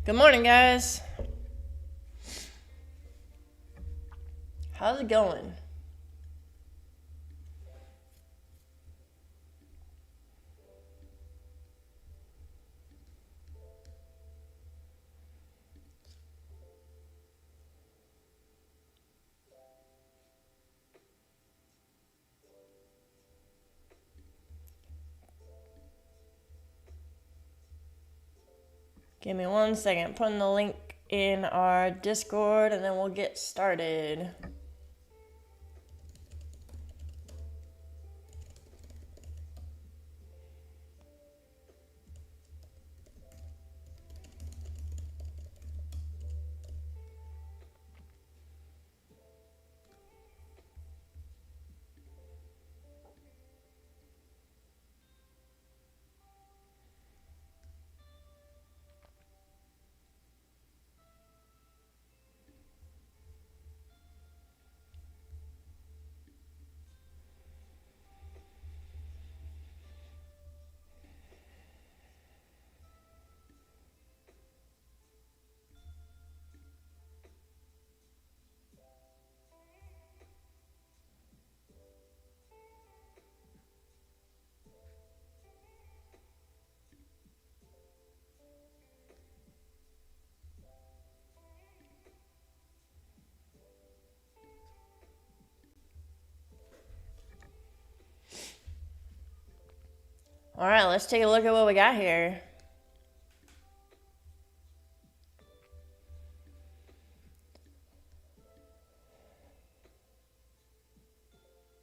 Good morning, guys. How's it going? Give me 1 second. Putting the link in our Discord and then we'll get started. All right, let's take a look at what we got here.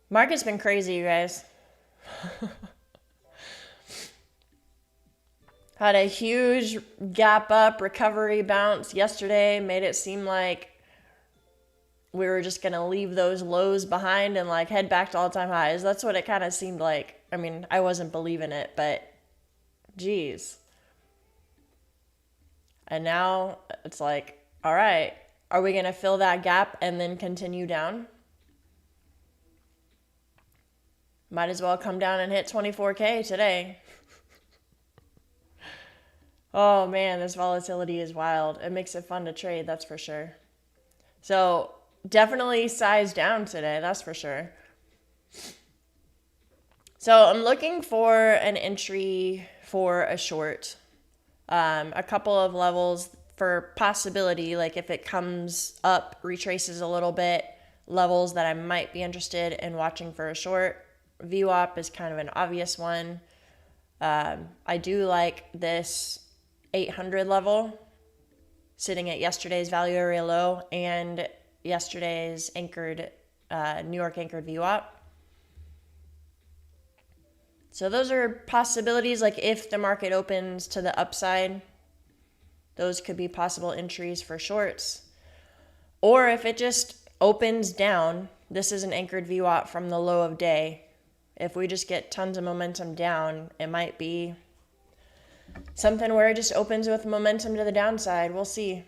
Market's been crazy, you guys. Had a huge gap up recovery bounce yesterday, made it seem like we were just going to leave those lows behind and like head back to all-time highs. That's what it kind of seemed like. I mean, I wasn't believing it, but geez. And now it's like, all right, are we going to fill that gap and then continue down? Might as well come down and hit 24K today. Oh man, this volatility is wild. It makes it fun to trade, that's for sure. So definitely size down today, that's for sure. So I'm looking for an entry for a short. A couple of levels for possibility, like if it comes up, retraces a little bit, levels that I might be interested in watching for a short. VWAP is kind of an obvious one. I do like this 800 level sitting at yesterday's value area low and yesterday's anchored New York anchored VWAP. So those are possibilities, like if the market opens to the upside, those could be possible entries for shorts. Or if it just opens down, this is an anchored VWAP from the low of day. If we just get tons of momentum down, it might be something where it just opens with momentum to the downside. We'll see.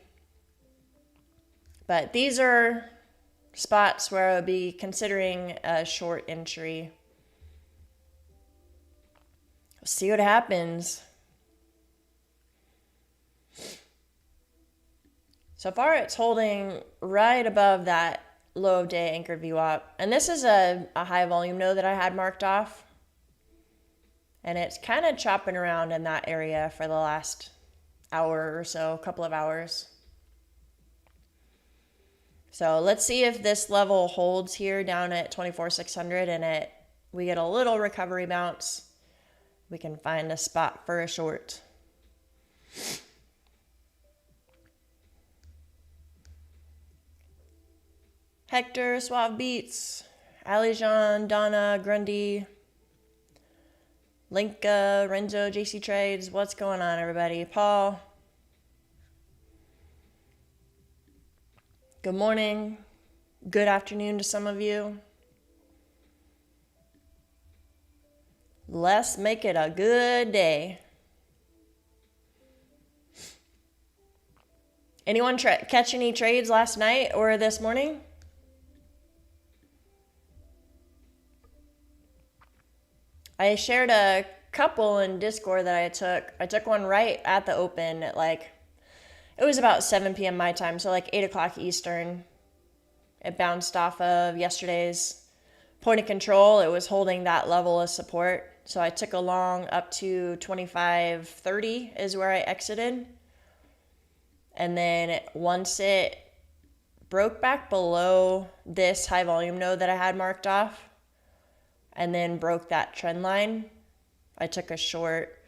But these are spots where I would be considering a short entry. We'll see what happens. So far it's holding right above that low of day anchored VWAP. And this is a high volume node that I had marked off. And it's kind of chopping around in that area for the last hour or so, couple of hours. So let's see if this level holds here down at 24,600 and we get a little recovery bounce. We can find a spot for a short. Hector, Suave Beats, Alijan, Donna, Grundy, Linka, Renzo, JC Trades. What's going on, everybody? Paul. Good morning. Good afternoon to some of you. Let's make it a good day. Anyone catch any trades last night or this morning? I shared a couple in Discord that I took. I took one right at the open at like it was about 7 p.m. my time, so like 8 o'clock Eastern. It bounced off of yesterday's point of control. It was holding that level of support. So I took a long up to 25.30 is where I exited. And then once it broke back below this high volume node that I had marked off and then broke that trend line, I took a short.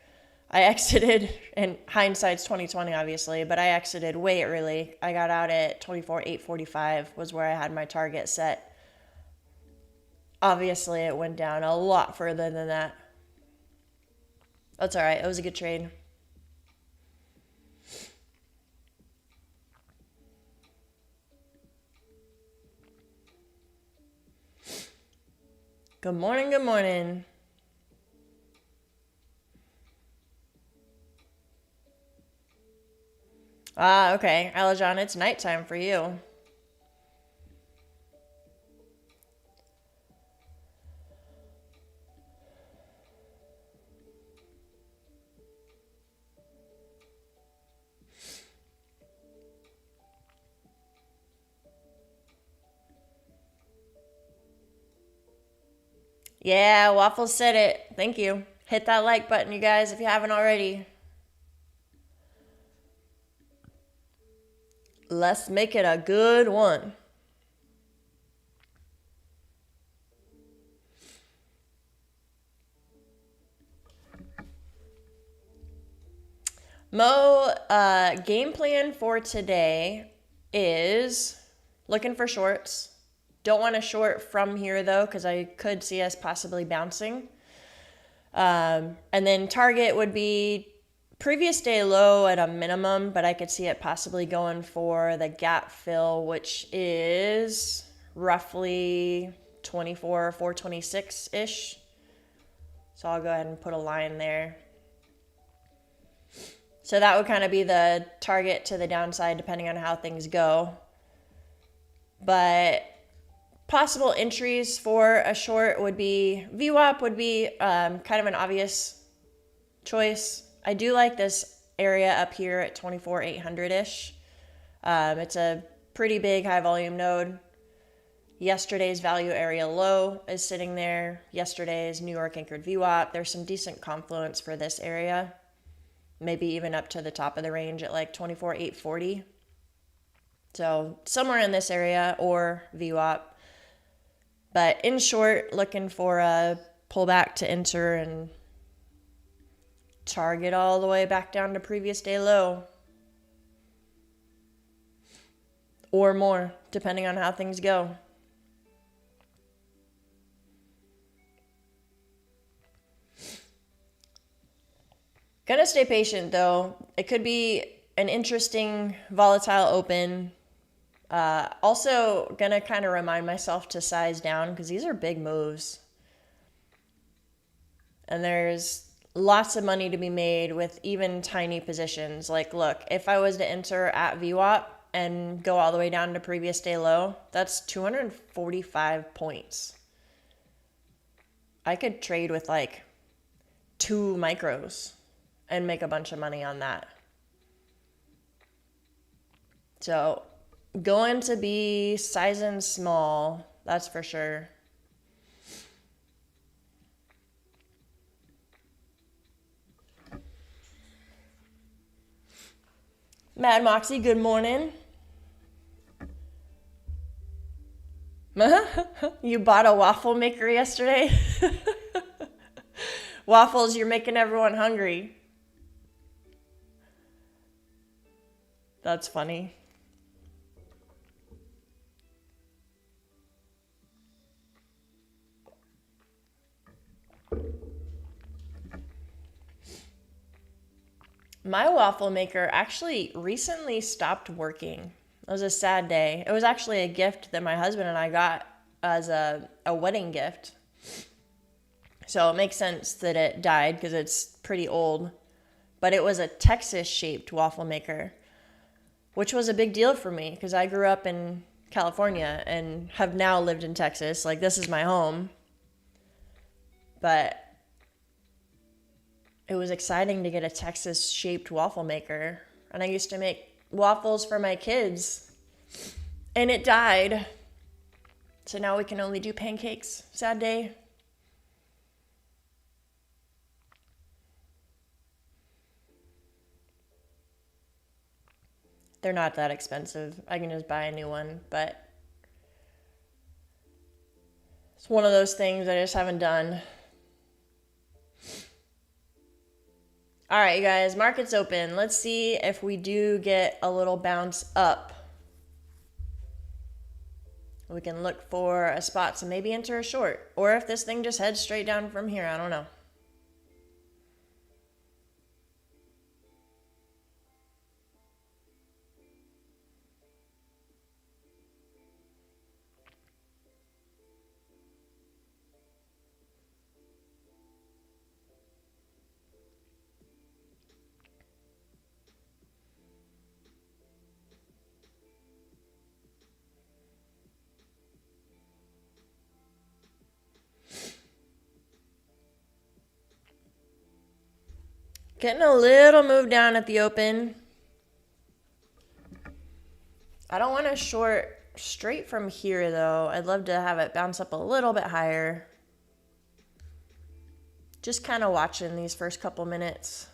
I exited, and hindsight's 2020 obviously, but I exited way early. I got out at 24,845 was where I had my target set. Obviously it went down a lot further than that. That's all right. It was a good trade. Good morning, good morning. Ah, okay. Alajan, it's nighttime for you. Yeah, Waffles said it. Thank you. Hit that like button, you guys, if you haven't already. Let's make it a good one. Mo, game plan for today is looking for shorts. Don't want to short from here though, because I could see us possibly bouncing. And then target would be previous day low at a minimum, but I could see it possibly going for the gap fill, which is roughly 426-ish. So I'll go ahead and put a line there. So that would kind of be the target to the downside depending on how things go. But possible entries for a short would be VWAP would be kind of an obvious choice. I do like this area up here at 24,800-ish. It's a pretty big high volume node. Yesterday's value area low is sitting there. Yesterday's New York anchored VWAP. There's some decent confluence for this area. Maybe even up to the top of the range at like 24,840. So somewhere in this area or VWAP. But in short, looking for a pullback to enter and target all the way back down to previous day low. Or more, depending on how things go. Gonna stay patient though. It could be an interesting volatile open. Also gonna kind of remind myself to size down because these are big moves. And there's lots of money to be made with even tiny positions. Like, look, if I was to enter at VWAP and go all the way down to previous day low, that's 245 points. I could trade with like 2 micros and make a bunch of money on that. So going to be sizing small, that's for sure. Mad Moxie, good morning. You bought a waffle maker yesterday? Waffles, you're making everyone hungry. That's funny. My waffle maker actually recently stopped working. It was a sad day. It was actually a gift that my husband and I got as a wedding gift. So it makes sense that it died because it's pretty old. But it was a Texas-shaped waffle maker, which was a big deal for me because I grew up in California and have now lived in Texas. Like, this is my home. But it was exciting to get a Texas-shaped waffle maker. And I used to make waffles for my kids and it died. So now we can only do pancakes. Sad day. They're not that expensive. I can just buy a new one, but it's one of those things I just haven't done. All right, you guys, market's open. Let's see if we do get a little bounce up. We can look for a spot to maybe enter a short, or if this thing just heads straight down from here, I don't know. Getting a little move down at the open. I don't want to short straight from here though. I'd love to have it bounce up a little bit higher. Just kind of watching these first couple minutes.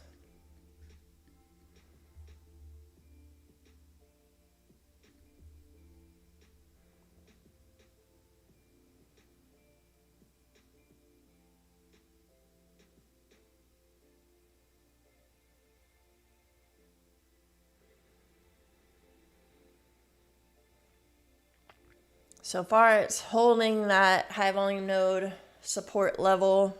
So far, it's holding that high volume node support level.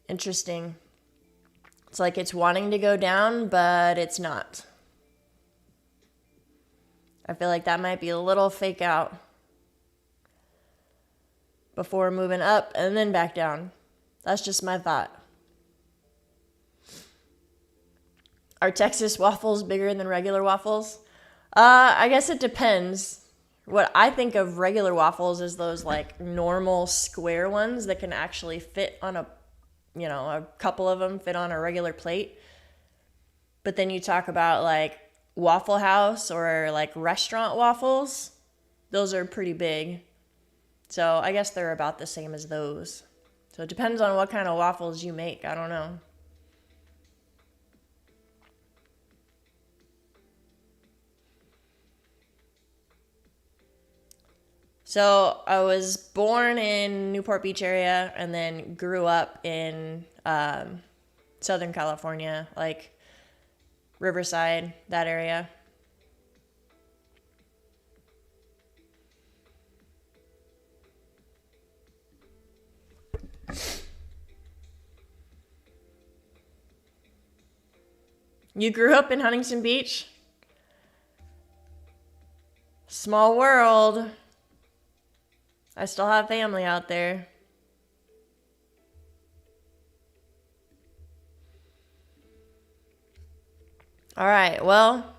Interesting. It's like it's wanting to go down, but it's not. I feel like that might be a little fake out before moving up and then back down. That's just my thought. Are Texas waffles bigger than regular waffles? I guess it depends. What I think of regular waffles is those like normal square ones that can actually fit on a couple of them fit on a regular plate. But then you talk about like Waffle House or like restaurant waffles. Those are pretty big. So I guess they're about the same as those. So it depends on what kind of waffles you make. I don't know. So I was born in Newport Beach area and then grew up in Southern California, like Riverside, that area. You grew up in Huntington Beach? Small world. I still have family out there. All right, well,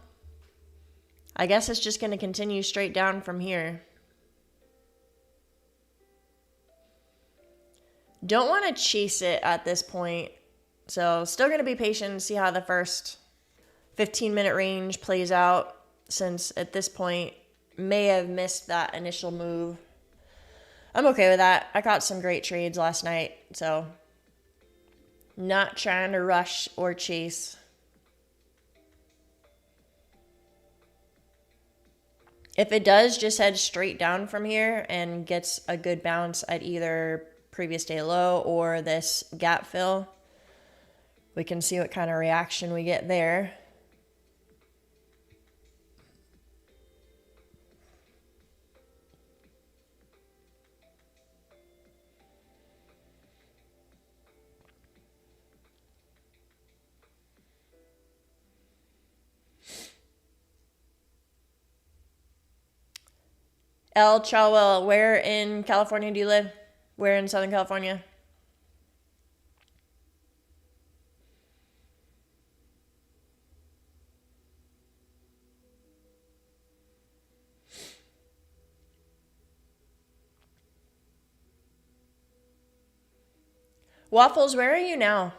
I guess it's just going to continue straight down from here. Don't want to chase it at this point. So still going to be patient and see how the first 15-minute range plays out, since at this point may have missed that initial move. I'm okay with that. I caught some great trades last night, so not trying to rush or chase. If it does just head straight down from here and gets a good bounce at either previous day low or this gap fill, we can see what kind of reaction we get there. El Chawel, where in California do you live? Where in Southern California? Waffles, where are you now?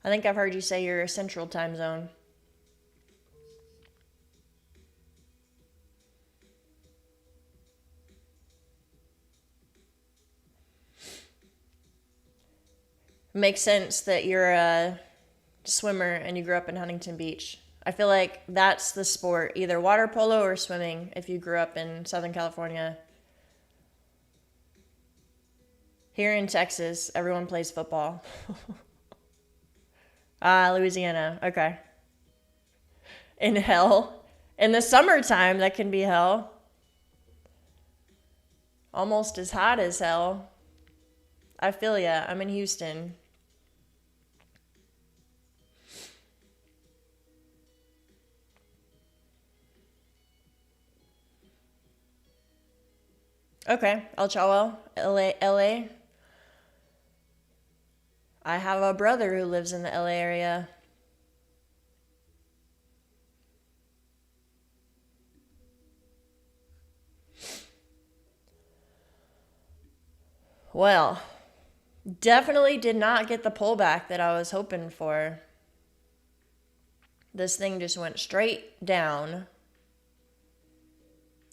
I think I've heard you say you're a Central Time Zone. Makes sense that you're a swimmer and you grew up in Huntington Beach. I feel like that's the sport, either water polo or swimming, if you grew up in Southern California. Here in Texas, everyone plays football. Louisiana. Okay. In hell. In the summertime, that can be hell. Almost as hot as hell. I feel ya. I'm in Houston. Okay. El Chawel, LA. I have a brother who lives in the LA area. Well, definitely did not get the pullback that I was hoping for. This thing just went straight down.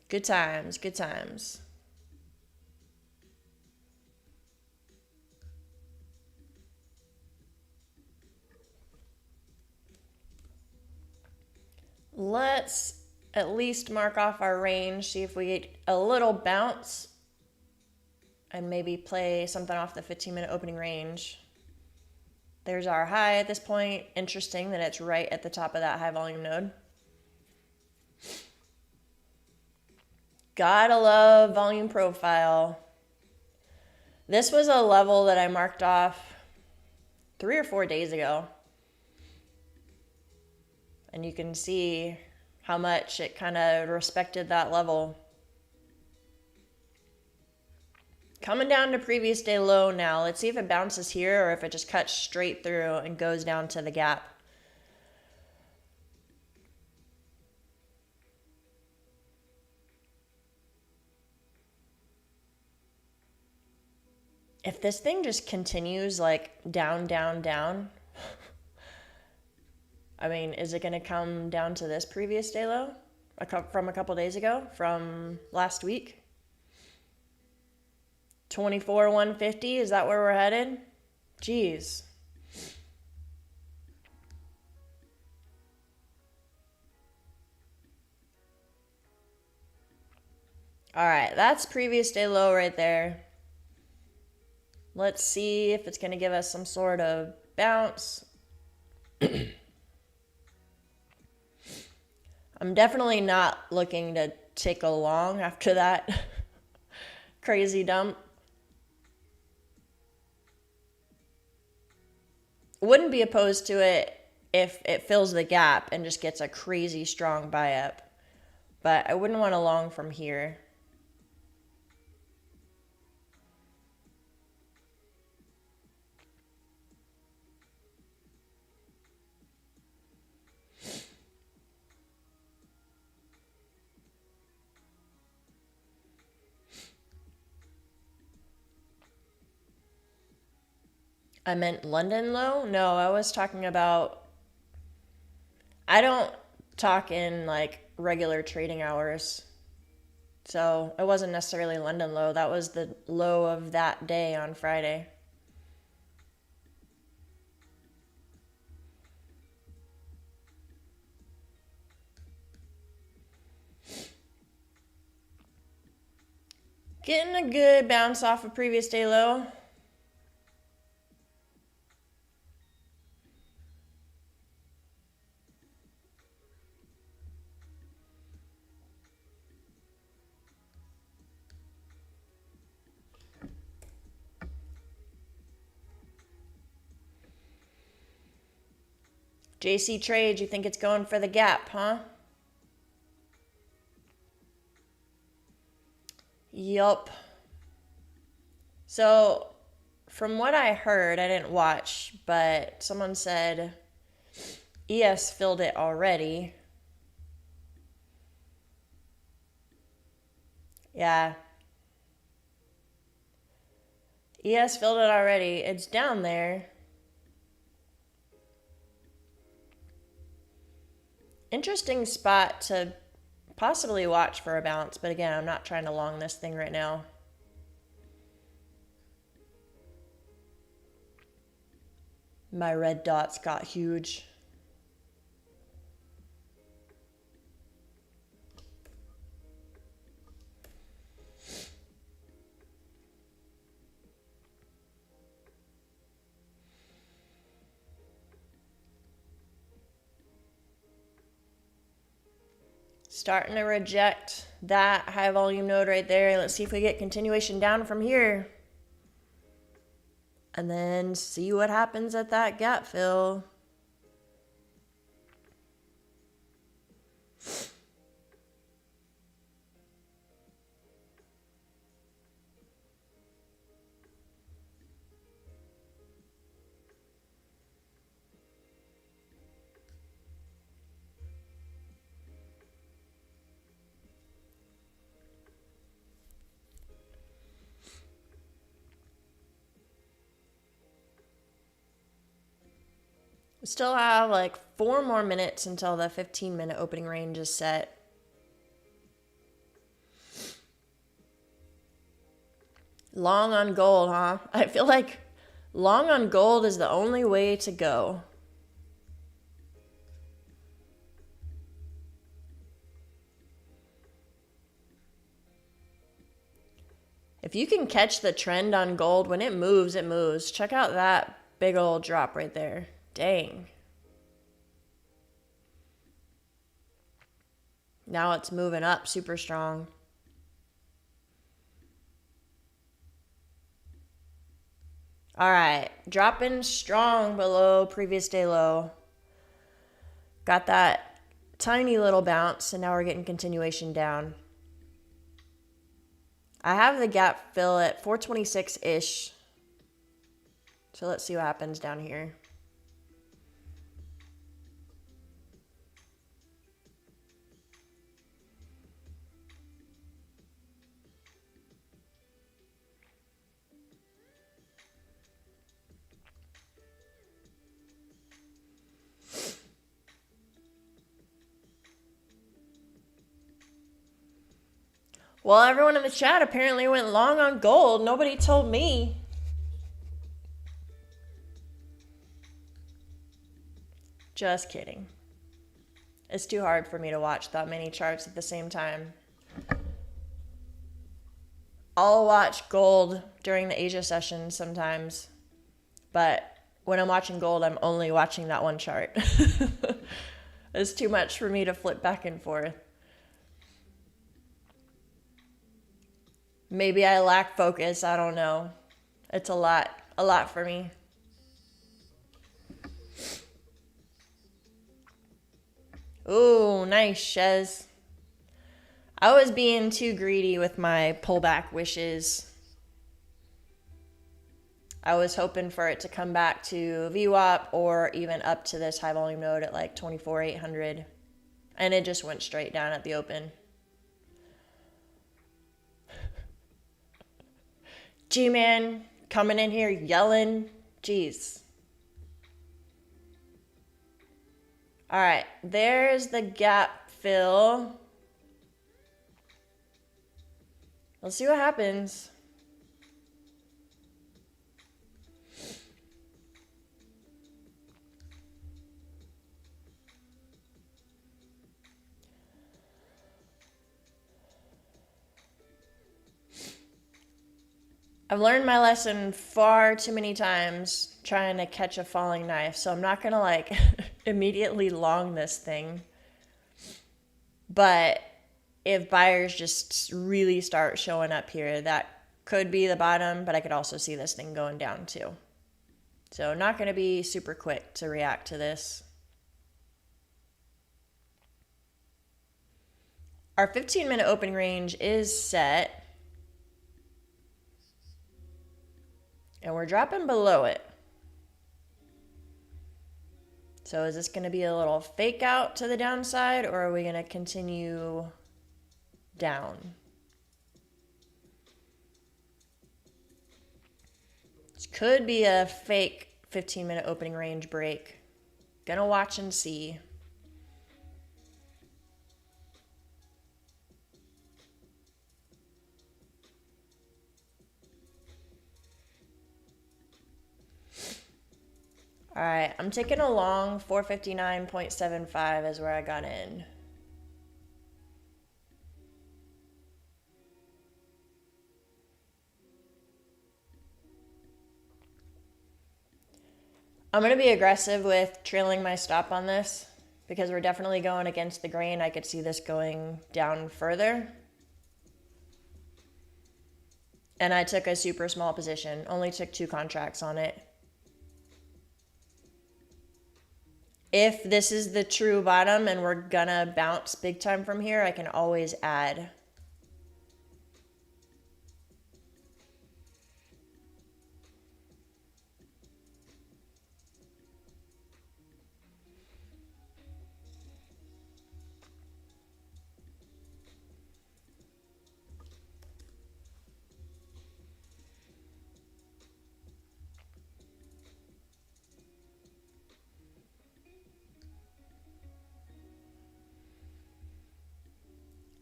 Good times, good times. Let's at least mark off our range, see if we get a little bounce, and maybe play something off the 15-minute opening range. There's our high at this point. Interesting that it's right at the top of that high volume node. Gotta love volume profile. This was a level that I marked off 3 or 4 days ago. And you can see how much it kind of respected that level. Coming down to previous day low now. Let's see if it bounces here or if it just cuts straight through and goes down to the gap. If this thing just continues like down, down, down, I mean, is it going to come down to this previous day low from a couple days ago, from last week? 24,150, is that where we're headed? Jeez. All right, that's previous day low right there. Let's see if it's going to give us some sort of bounce. I'm definitely not looking to take a long after that crazy dump. Wouldn't be opposed to it if it fills the gap and just gets a crazy strong buy up. But I wouldn't want a long from here. I meant London low? No, I was talking about, I don't talk in like regular trading hours. So it wasn't necessarily London low. That was the low of that day on Friday. Getting a good bounce off a previous day low. JC Trade, you think it's going for the gap, huh? Yup. So, from what I heard, I didn't watch, but someone said ES filled it already. Yeah. ES filled it already. It's down there. Interesting spot to possibly watch for a bounce, but again, I'm not trying to long this thing right now. My red dots got huge. Starting to reject that high volume node right there. Let's see if we get continuation down from here. And then see what happens at that gap fill. We still have like 4 more minutes until the 15-minute opening range is set. Long on gold, huh? I feel like long on gold is the only way to go. If you can catch the trend on gold, when it moves, it moves. Check out that big old drop right there. Dang. Now it's moving up super strong. All right, dropping strong below previous day low. Got that tiny little bounce, and now we're getting continuation down. I have the gap fill at 426-ish. So let's see what happens down here. Well, everyone in the chat apparently went long on gold. Nobody told me. Just kidding. It's too hard for me to watch that many charts at the same time. I'll watch gold during the Asia session sometimes, but when I'm watching gold, I'm only watching that one chart. It's too much for me to flip back and forth. Maybe I lack focus, I don't know. It's a lot for me. Ooh, nice, Shez. I was being too greedy with my pullback wishes. I was hoping for it to come back to VWAP or even up to this high volume node at like 24,800. And it just went straight down at the open. G-Man coming in here yelling. Jeez. All right, there's the gap fill. Let's see what happens. I've learned my lesson far too many times trying to catch a falling knife, so I'm not gonna like immediately long this thing. But if buyers just really start showing up here, that could be the bottom, but I could also see this thing going down too. So not gonna be super quick to react to this. Our 15-minute opening range is set. And we're dropping below it. So is this going to be a little fake out to the downside, or are we going to continue down? This could be a fake 15-minute opening range break. Gonna watch and see. All right, I'm taking a long 459.75 is where I got in. I'm going to be aggressive with trailing my stop on this because we're definitely going against the grain. I could see this going down further. And I took a super small position, only took 2 contracts on it. If this is the true bottom and we're gonna bounce big time from here, I can always add.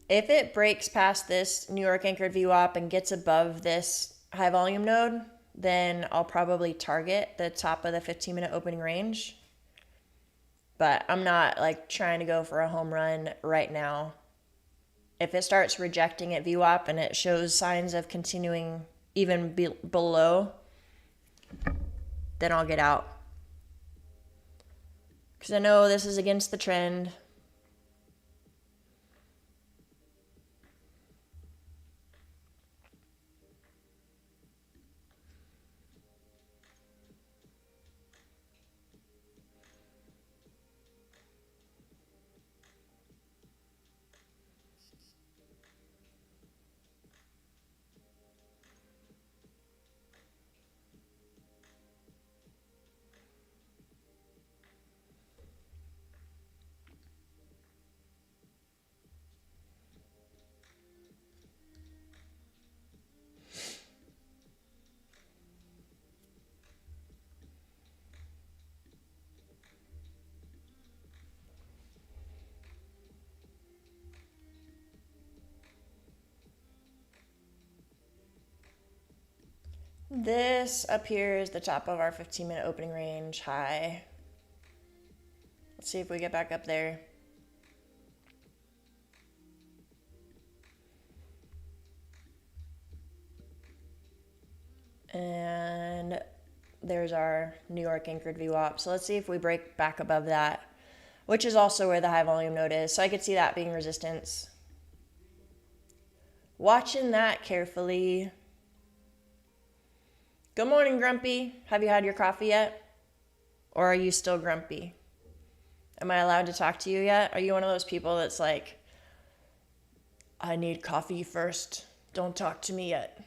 If it breaks past this New York anchored VWAP and gets above this high volume node, then I'll probably target the top of the 15-minute opening range. But I'm not like trying to go for a home run right now. If it starts rejecting at VWAP and it shows signs of continuing even below, then I'll get out. Because I know this is against the trend. This up here is the top of our 15-minute opening range high. Let's see if we get back up there. And there's our New York anchored VWAP. So let's see if we break back above that, which is also where the high volume node is. So I could see that being resistance. Watching that carefully. Good morning, Grumpy. Have you had your coffee yet? Or are you still grumpy? Am I allowed to talk to you yet? Are you one of those people that's like, I need coffee first. Don't talk to me yet.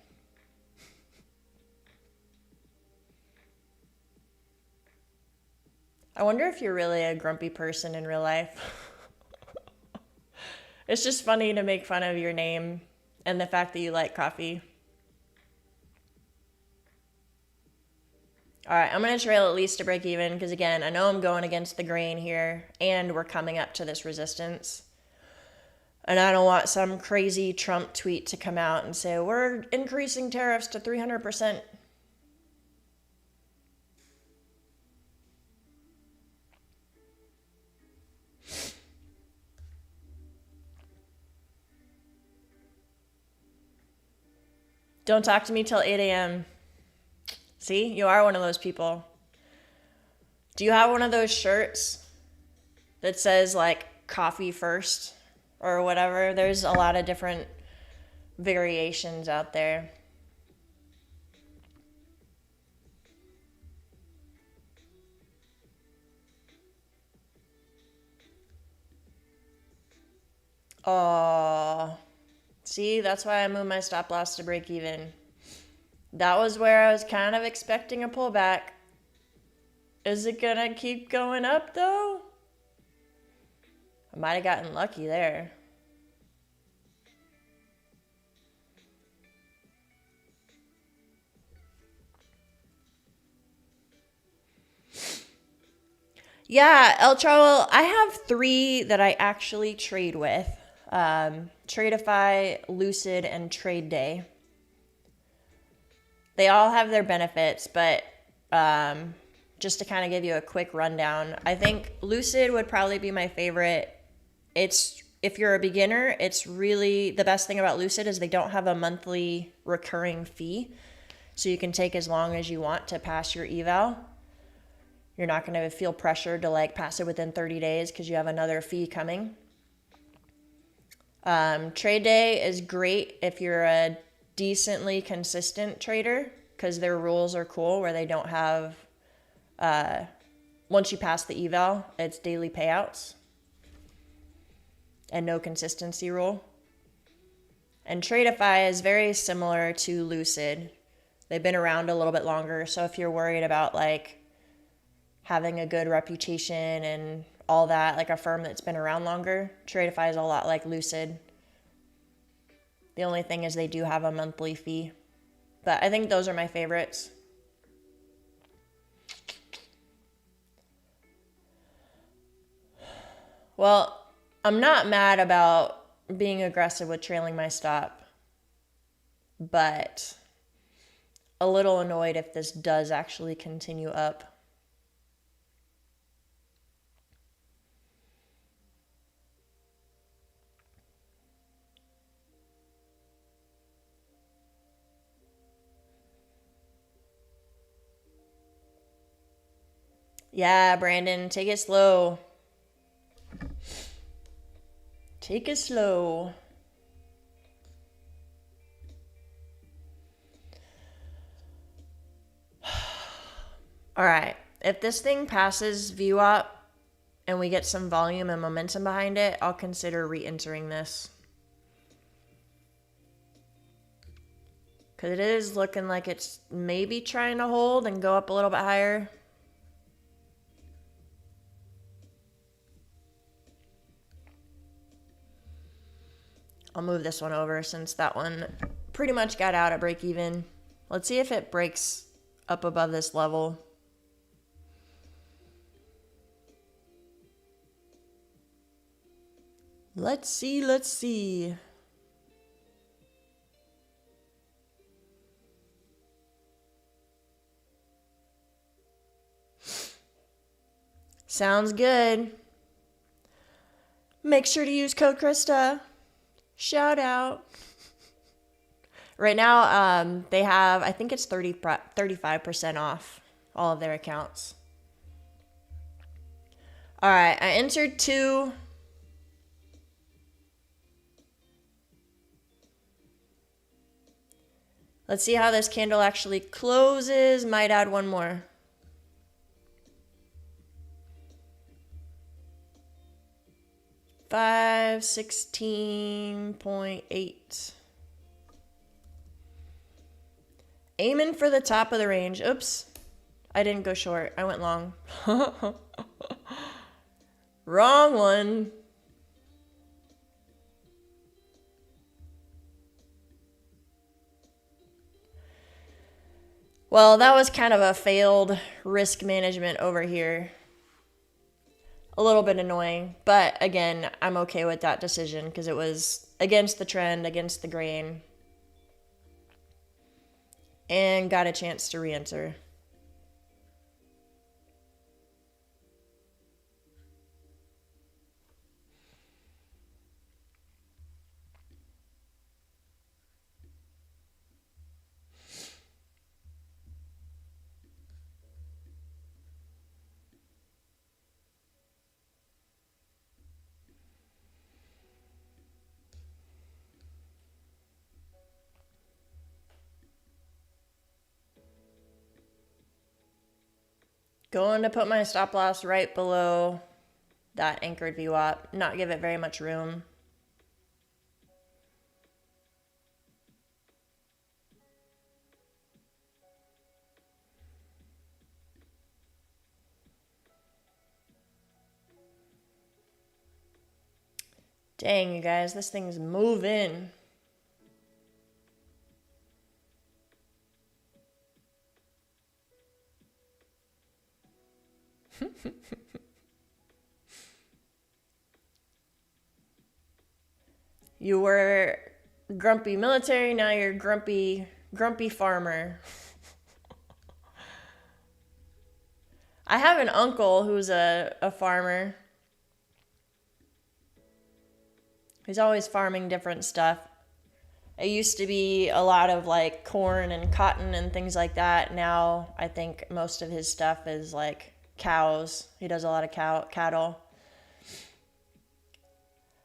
I wonder if you're really a grumpy person in real life. It's just funny to make fun of your name and the fact that you like coffee. All right, I'm going to trail at least to break even because, again, I know I'm going against the grain here and we're coming up to this resistance. And I don't want some crazy Trump tweet to come out and say, we're increasing tariffs to 300%. Don't talk to me till 8 a.m. See, you are one of those people. Do you have one of those shirts that says like coffee first or whatever? There's a lot of different variations out there. Oh, see, that's why I moved my stop loss to break even. That was where I was kind of expecting a pullback. Is it gonna keep going up though? I might have gotten lucky there. Yeah, El Chavo, I have 3 that I actually trade with. Tradeify, Lucid, and TradeDay. They all have their benefits, but just to kind of give you a quick rundown, I think Lucid would probably be my favorite. If you're a beginner, it's really the best thing about Lucid is they don't have a monthly recurring fee. So you can take as long as you want to pass your eval. You're not going to feel pressured to like pass it within 30 days because you have another fee coming. TradeDay is great if you're a decently consistent trader because their rules are cool where they don't have, once you pass the eval, it's daily payouts and no consistency rule. And Tradeify is very similar to Lucid. They've been around a little bit longer, so if you're worried about like having a good reputation and all that, like a firm that's been around longer, Tradeify is a lot like Lucid. The only thing is they do have a monthly fee. But I think those are my favorites. Well, I'm not mad about being aggressive with trailing my stop, but a little annoyed if this does actually continue up. Yeah, Brandon, take it slow. Take it slow. All right. If this thing passes VWAP and we get some volume and momentum behind it, I'll consider re-entering this. Because it is looking like it's maybe trying to hold and go up a little bit higher. I'll move this one over since that one pretty much got out at break even. Let's see if it breaks up above this level. Let's see, let's see. Sounds good. Make sure to use code Krista. Shout out. Right now, they have, I think it's 35% off all of their accounts. All right, I entered 2. Let's see how this candle actually closes. Might add one more. $516.8. Aiming for the top of the range. Oops. I didn't go short. I went long. Wrong one. Well, that was kind of a failed risk management over here. A little bit annoying, but again, I'm okay with that decision because it was against the trend, against the grain, and got a chance to re-enter. Going to put my stop loss right below that anchored VWAP, not give it very much room. Dang, you guys, this thing's moving. You were grumpy military, now you're grumpy farmer. I have an uncle who's a farmer. He's always farming different stuff. It used to be a lot of like corn and cotton and things like that. Now I think most of his stuff is like cows. He does a lot of cattle.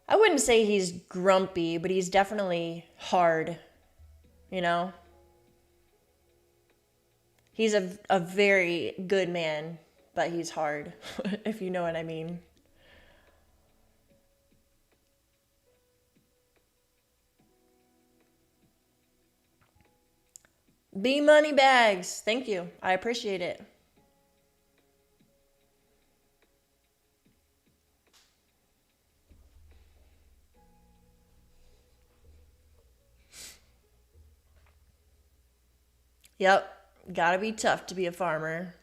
I wouldn't say he's grumpy, but he's definitely hard, you know? He's a very good man, but he's hard, if you know what I mean. B Money Bags, thank you. I appreciate it. Yep, gotta be tough to be a farmer.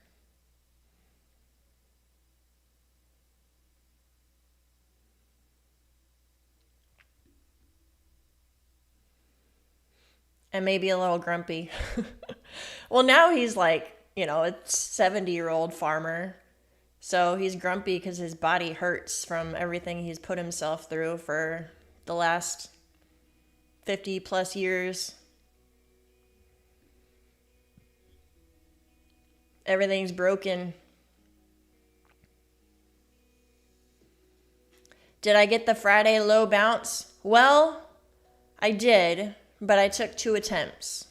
And maybe a little grumpy. Well, now he's like, you know, a 70-year-old farmer. So he's grumpy because his body hurts from everything he's put himself through for the last 50 plus years. Everything's broken. Did I get the Friday low bounce? Well, I did, but I took 2 attempts.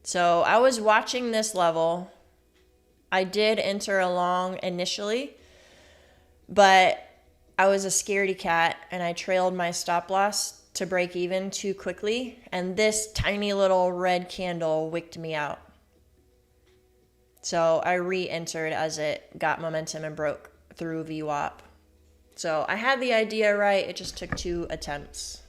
So I was watching this level. I did enter a long initially, but I was a scaredy cat and I trailed my stop loss to break even too quickly, and this tiny little red candle wicked me out. So I re-entered as it got momentum and broke through VWAP. So I had the idea right, it just took 2 attempts.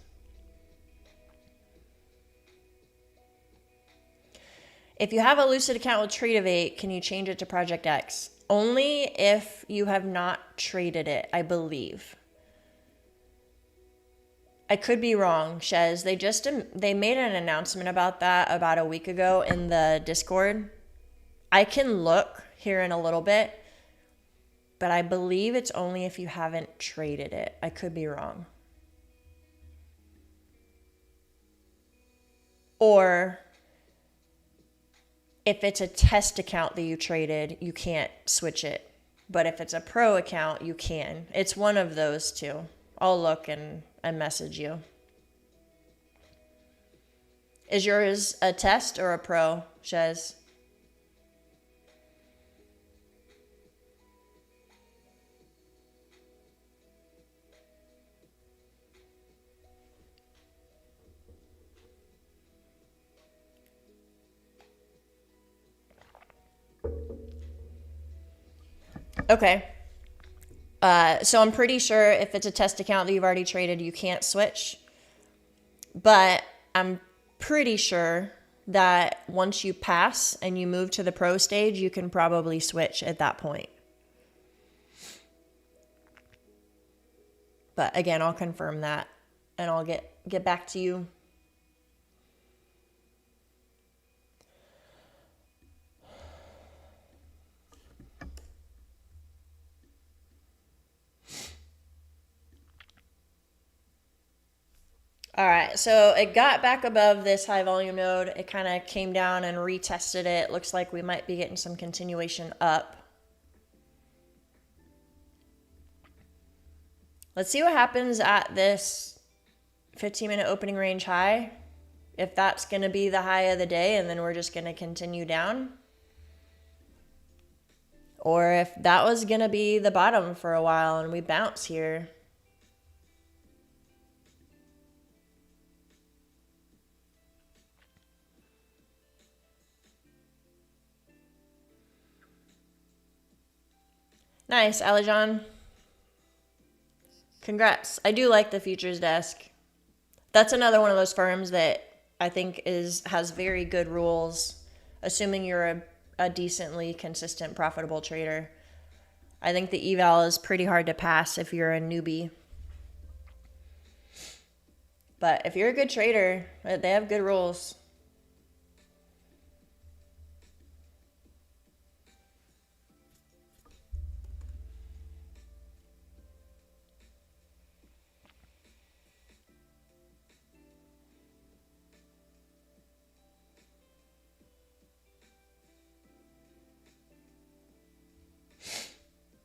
If you have a Lucid account with TradeDay, can you change it to Project X? Only if you have not traded it, I believe. I could be wrong, Shez. They made an announcement about that about a week ago in the Discord. I can look here in a little bit, but I believe it's only if you haven't traded it. I could be wrong. Or if it's a test account that you traded, you can't switch it. But if it's a pro account, you can. It's one of those two. I'll look and message you. Is yours a test or a pro, Shez? Okay. So I'm pretty sure if it's a test account that you've already traded, you can't switch. But I'm pretty sure that once you pass and you move to the pro stage, you can probably switch at that point. But again, I'll confirm that and I'll get back to you. All right, so it got back above this high volume node. It kind of came down and retested it. Looks like we might be getting some continuation up. Let's see what happens at this 15-minute opening range high. If that's going to be the high of the day and then we're just going to continue down. Or if that was going to be the bottom for a while and we bounce here. Nice, Alajon. Congrats. I do like the futures desk. That's another one of those firms that I think has very good rules, assuming you're a decently consistent, profitable trader. I think the eval is pretty hard to pass if you're a newbie. But if you're a good trader, they have good rules.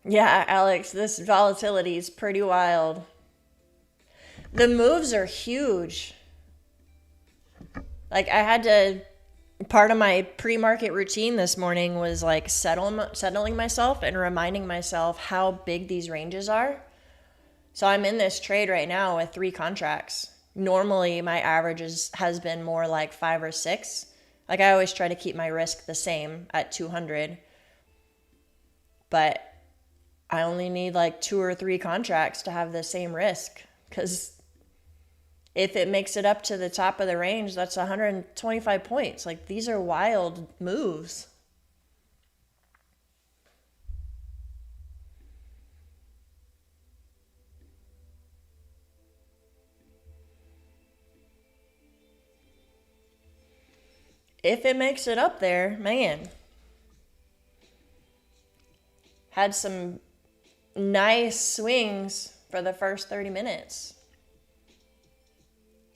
Yeah, Alex, this volatility is pretty wild. The moves are huge. Like part of my pre-market routine this morning was like settling myself and reminding myself how big these ranges are. So I'm in this trade right now with 3 contracts. Normally my average has been more like 5 or 6. Like I always try to keep my risk the same at 200. But I only need like 2 or 3 contracts to have the same risk, because if it makes it up to the top of the range, that's 125 points. Like these are wild moves. If it makes it up there, man. Had some nice swings for the first 30 minutes.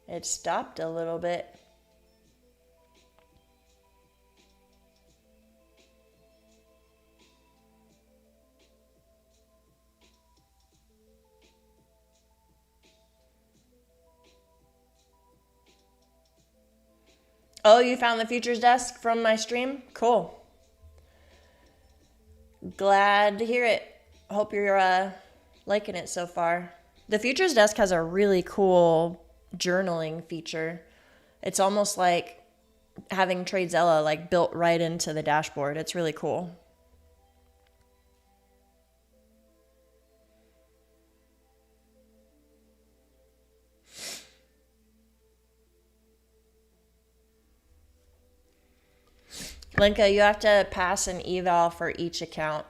It stopped a little bit. Oh, you found the futures desk from my stream? Cool. Glad to hear it. Hope you're liking it so far. The futures desk has a really cool journaling feature. It's almost like having TradeZella like built right into the dashboard. It's really cool. Linka, you have to pass an eval for each account.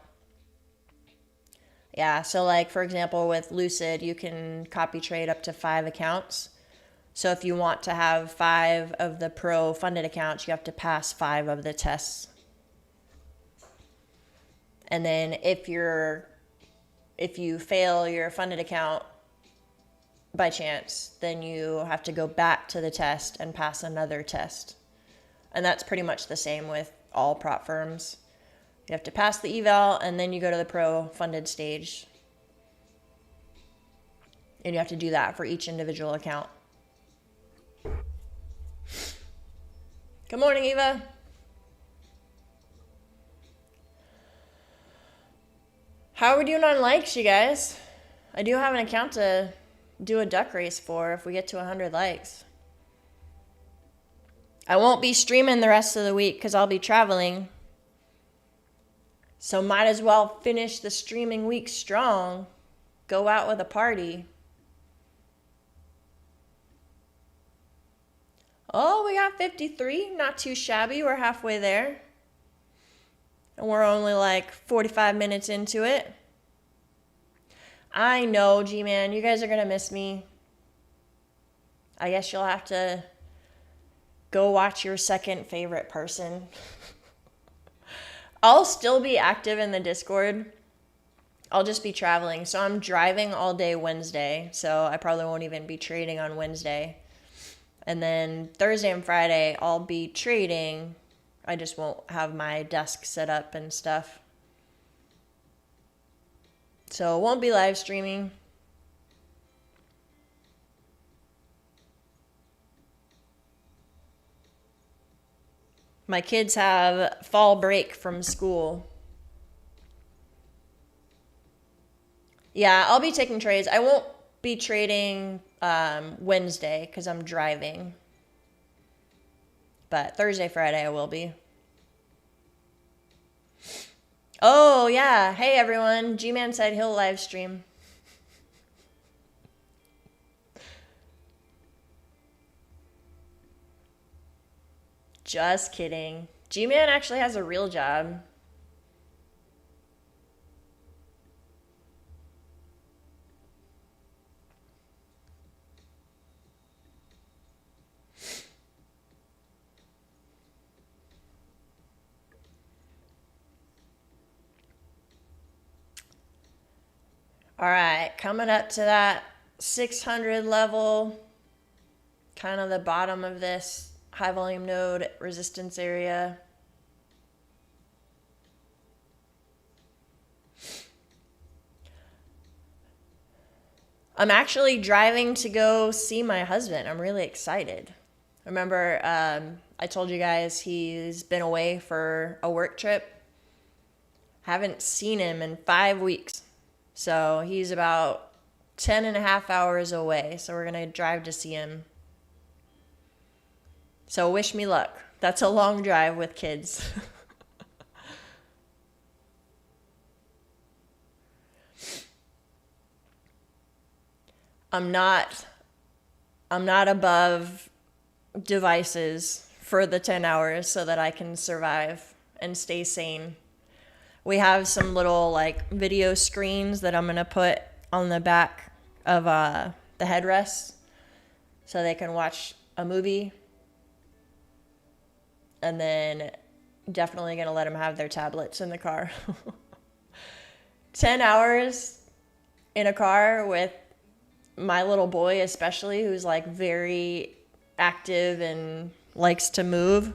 Yeah, so like for example with Lucid, you can copy trade up to 5 accounts. So if you want to have 5 of the pro funded accounts, you have to pass 5 of the tests. And then if you fail your funded account by chance, then you have to go back to the test and pass another test. And that's pretty much the same with all prop firms. You have to pass the eval and then you go to the pro funded stage. And you have to do that for each individual account. Good morning, Eva. How are we doing on likes, you guys? I do have an account to do a duck race for if we get to 100 likes. I won't be streaming the rest of the week because I'll be traveling. So might as well finish the streaming week strong. Go out with a party. Oh, we got 53. Not too shabby. We're halfway there. And we're only like 45 minutes into it. I know, G-Man. You guys are going to miss me. I guess you'll have to go watch your second favorite person. I'll still be active in the Discord. I'll just be traveling. So I'm driving all day Wednesday. So I probably won't even be trading on Wednesday. And then Thursday and Friday, I'll be trading. I just won't have my desk set up and stuff. So it won't be live streaming. My kids have fall break from school. Yeah, I'll be taking trades. I won't be trading Wednesday because I'm driving. But Thursday, Friday, I will be. Oh, yeah. Hey, everyone. G-Man said he'll live stream. Just kidding. G-Man actually has a real job. All right, coming up to that 600 level, kind of the bottom of this high volume node resistance area. I'm actually driving to go see my husband. I'm really excited. Remember, I told you guys he's been away for a work trip. Haven't seen him in 5 weeks. So he's about 10 and a half hours away. So we're going to drive to see him. So wish me luck. That's a long drive with kids. I'm not above devices for the 10 hours so that I can survive and stay sane. We have some little like video screens that I'm going to put on the back of the headrests so they can watch a movie. And then definitely going to let them have their tablets in the car. 10 hours in a car with my little boy especially, who's like very active and likes to move.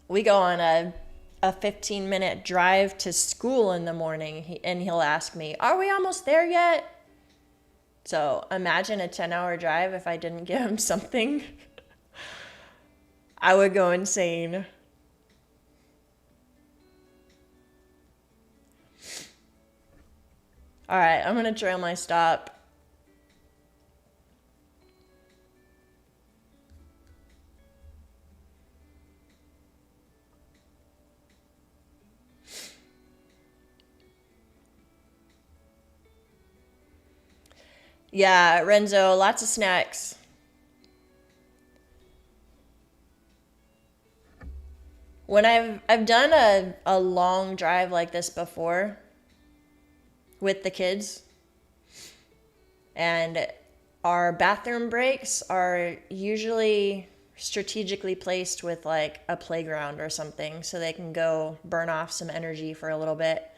We go on a 15-minute drive to school in the morning, and he'll ask me, are we almost there yet? So imagine a 10-hour drive. If I didn't give him something, I would go insane. All right, I'm going to trail my stop. Yeah, Renzo, lots of snacks. When I've done a long drive like this before with the kids, and our bathroom breaks are usually strategically placed with like a playground or something so they can go burn off some energy for a little bit,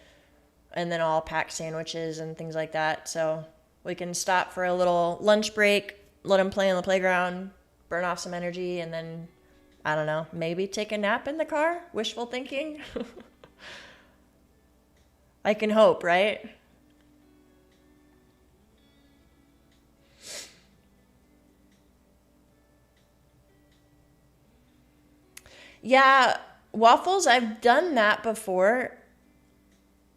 and then I'll pack sandwiches and things like that so we can stop for a little lunch break, let them play on the playground, burn off some energy, and then, I don't know, maybe take a nap in the car? Wishful thinking? I can hope, right? Yeah, waffles, I've done that before,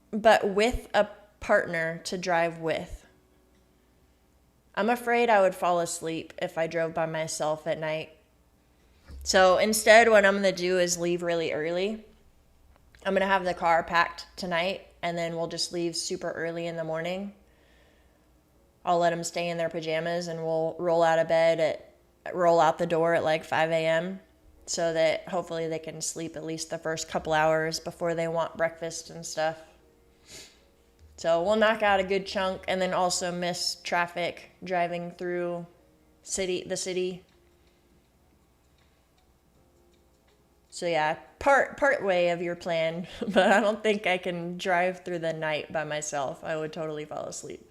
but with a partner to drive with. I'm afraid I would fall asleep if I drove by myself at night. So instead, what I'm going to do is leave really early. I'm going to have the car packed tonight, and then we'll just leave super early in the morning. I'll let them stay in their pajamas, and we'll roll out the door at like 5 a.m. so that hopefully they can sleep at least the first couple hours before they want breakfast and stuff. So we'll knock out a good chunk and then also miss traffic driving through the city. So yeah, part way of your plan, but I don't think I can drive through the night by myself. I would totally fall asleep.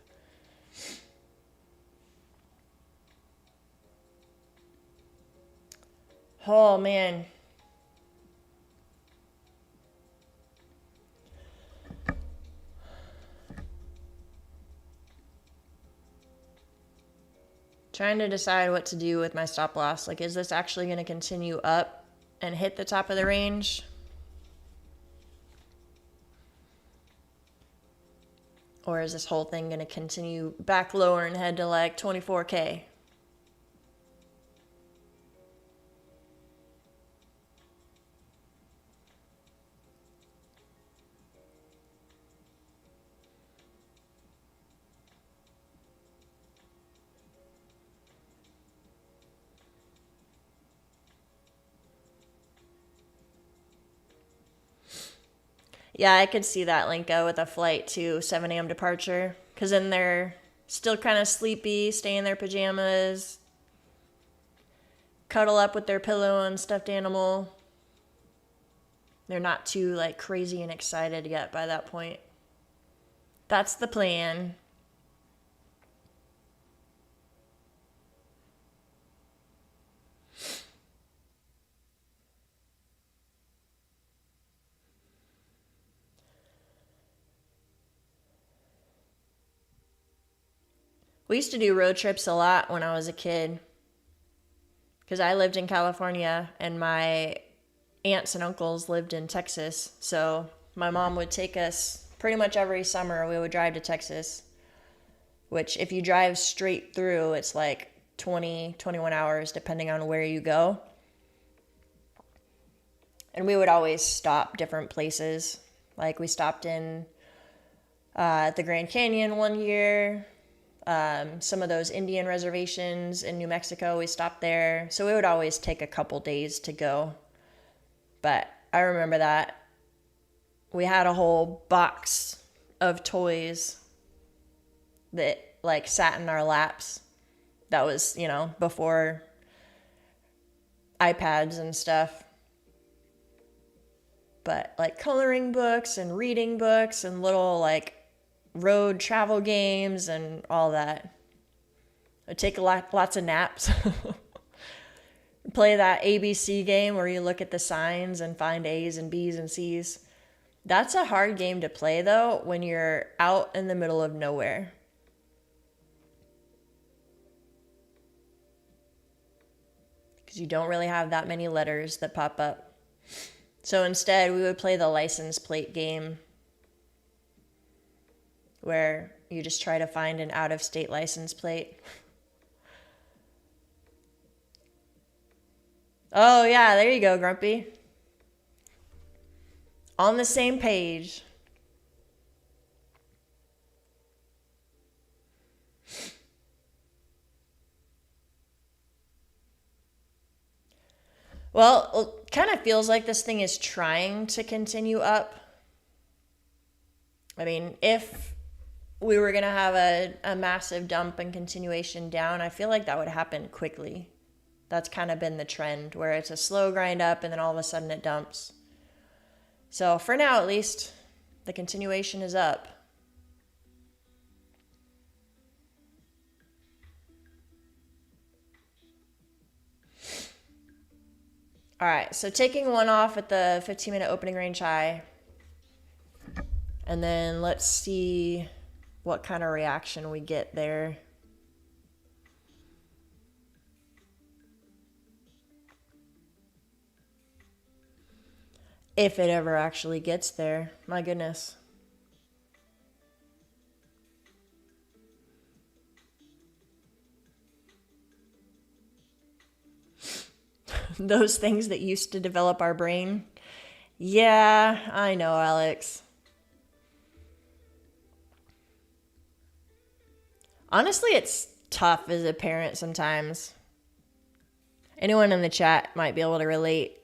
Oh man. Trying to decide what to do with my stop loss. Like, is this actually going to continue up and hit the top of the range? Or is this whole thing going to continue back lower and head to like 24K? Yeah, I could see that, Linka, with a flight to 7 a.m. departure. Because then they're still kind of sleepy, stay in their pajamas, cuddle up with their pillow and stuffed animal. They're not too like crazy and excited yet by that point. That's the plan. We used to do road trips a lot when I was a kid because I lived in California and my aunts and uncles lived in Texas. So my mom would take us pretty much every summer. We would drive to Texas, which if you drive straight through, it's like 20, 21 hours depending on where you go. And we would always stop different places. Like we stopped in the Grand Canyon one year. Some of those Indian reservations in New Mexico, we stopped there. So we would always take a couple days to go. But I remember that we had a whole box of toys that like sat in our laps. That was, before iPads and stuff. But like coloring books and reading books and little like road travel games and all that. I'd take lots of naps. Play that ABC game where you look at the signs and find A's and B's and C's. That's a hard game to play though when you're out in the middle of nowhere. Because you don't really have that many letters that pop up. So instead, we would play the license plate game where you just try to find an out-of-state license plate. Oh, yeah, there you go, Grumpy. On the same page. Well, it kind of feels like this thing is trying to continue up. I mean, if we were going to have a massive dump and continuation down, I feel like that would happen quickly. That's kind of been the trend, where it's a slow grind up and then all of a sudden it dumps. So for now, at least, the continuation is up. All right, so taking one off at the 15-minute opening range high. And then let's see what kind of reaction we get there. If it ever actually gets there. My goodness. Those things that used to develop our brain. Yeah, I know, Alex. Honestly, it's tough as a parent sometimes. Anyone in the chat might be able to relate.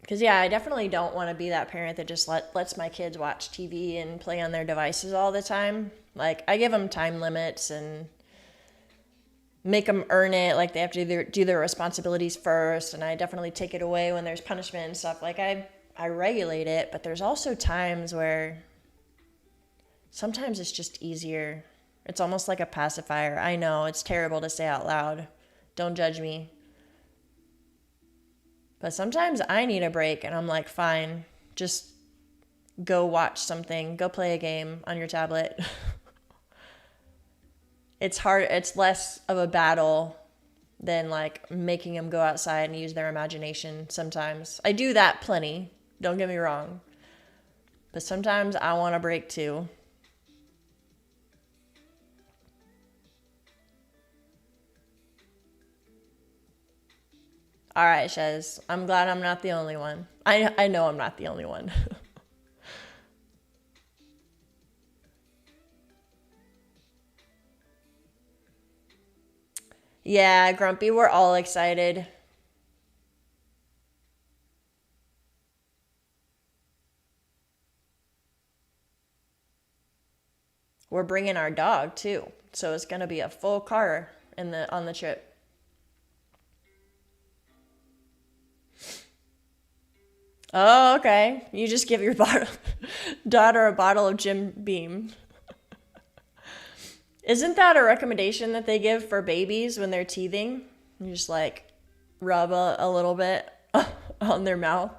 Because, yeah, I definitely don't want to be that parent that just lets my kids watch TV and play on their devices all the time. Like, I give them time limits and make them earn it. Like, they have to do their responsibilities first. And I definitely take it away when there's punishment and stuff. Like, I regulate it. But there's also times where sometimes it's just easier. It's almost like a pacifier. I know, it's terrible to say out loud. Don't judge me. But sometimes I need a break and I'm like, fine, just go watch something, go play a game on your tablet. It's hard, it's less of a battle than like making them go outside and use their imagination sometimes. I do that plenty, don't get me wrong. But sometimes I want a break too. All right, Shez. I'm glad I'm not the only one. I know I'm not the only one. Yeah, Grumpy, we're all excited. we're bringing our dog too. So it's going to be a full car on the trip. Oh, okay. You just give your daughter a bottle of Jim Beam. Isn't that a recommendation that they give for babies when they're teething? You just like rub a little bit on their mouth.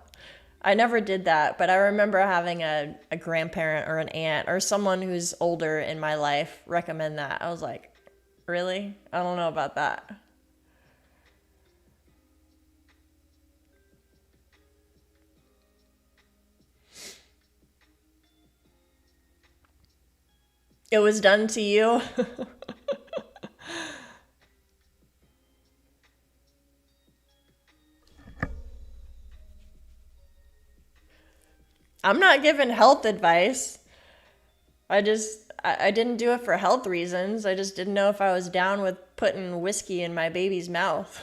I never did that, but I remember having a grandparent or an aunt or someone who's older in my life recommend that. I was like, really? I don't know about that. It was done to you? I'm not giving health advice. I didn't do it for health reasons. I just didn't know if I was down with putting whiskey in my baby's mouth.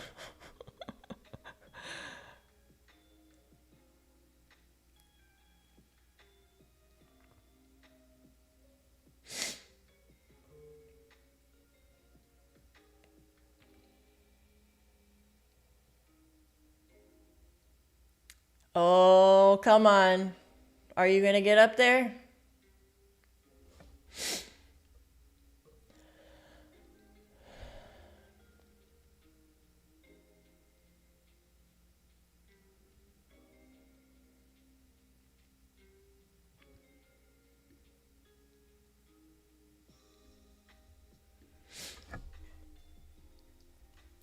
Oh, come on. Are you going to get up there?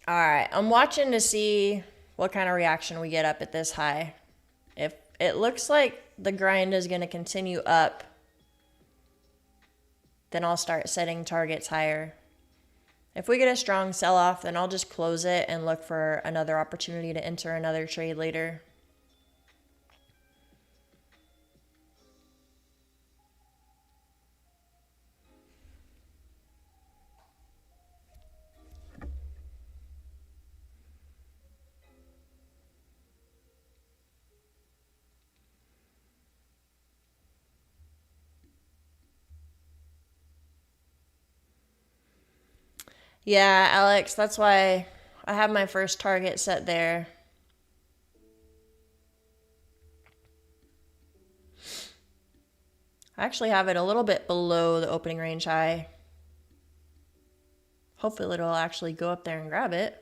All right, I'm watching to see what kind of reaction we get up at this high. If it looks like the grind is going to continue up, then I'll start setting targets higher. If we get a strong sell-off, then I'll just close it and look for another opportunity to enter another trade later. Yeah, Alex, that's why I have my first target set there. I actually have it a little bit below the opening range high. Hopefully it'll actually go up there and grab it.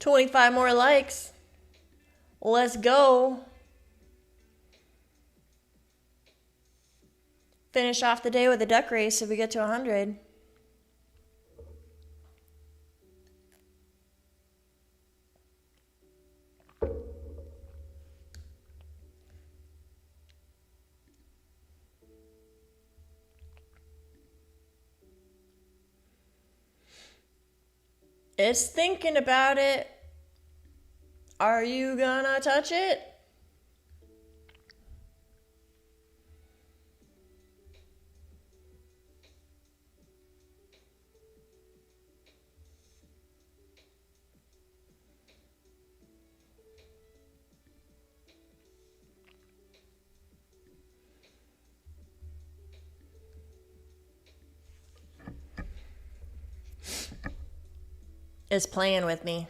$25 more likes. Let's go. Finish off the day with a duck race if we get to 100. It's thinking about it. Are you gonna touch it? It's playing with me.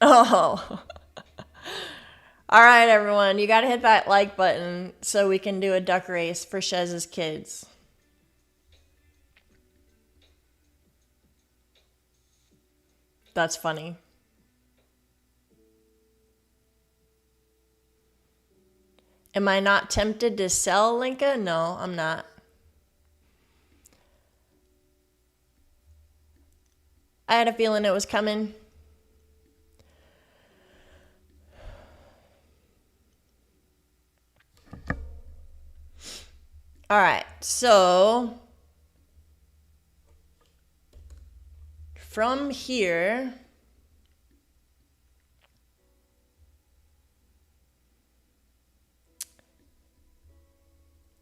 Oh. All right, everyone. You got to hit that like button so we can do a duck race for Shez's kids. That's funny. Am I not tempted to sell, Linka? No, I'm not. I had a feeling it was coming. All right, so from here,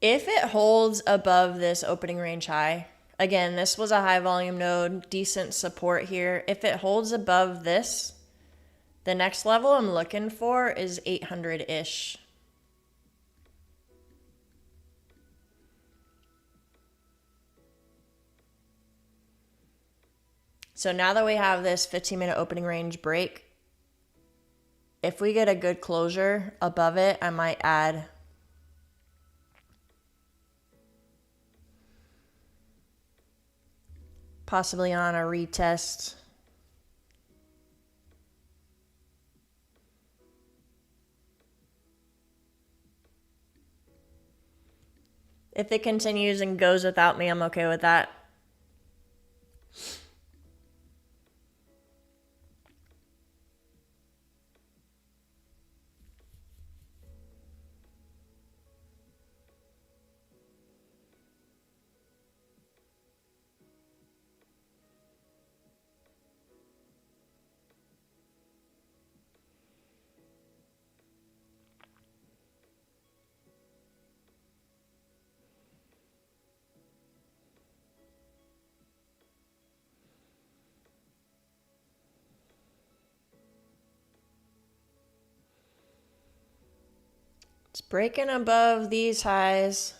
if it holds above this opening range high, again, this was a high volume node, decent support here. If it holds above this, the next level I'm looking for is 800-ish. So now that we have this 15-minute opening range break, if we get a good closure above it, I might add possibly on a retest. If it continues and goes without me, I'm okay with that. It's breaking above these highs.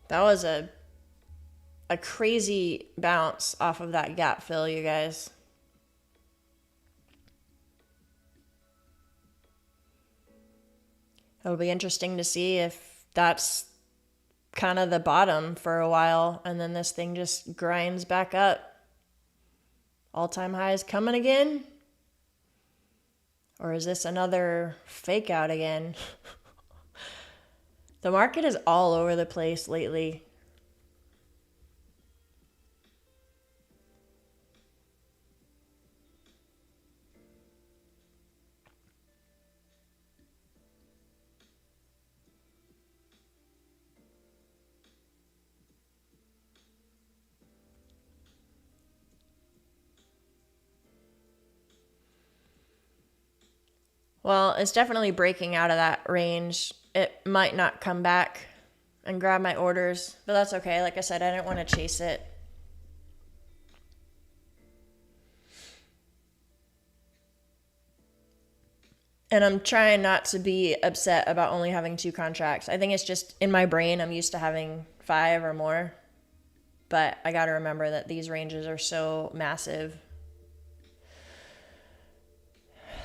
That was a crazy bounce off of that gap fill, you guys. It'll be interesting to see if that's kind of the bottom for a while, and then this thing just grinds back up. All-time highs coming again? Or is this another fake out again? The market is all over the place lately. Well, it's definitely breaking out of that range. It might not come back and grab my orders, but that's okay. Like I said, I didn't want to chase it. And I'm trying not to be upset about only having 2 contracts. I think it's just in my brain, I'm used to having 5 or more. But I got to remember that these ranges are so massive.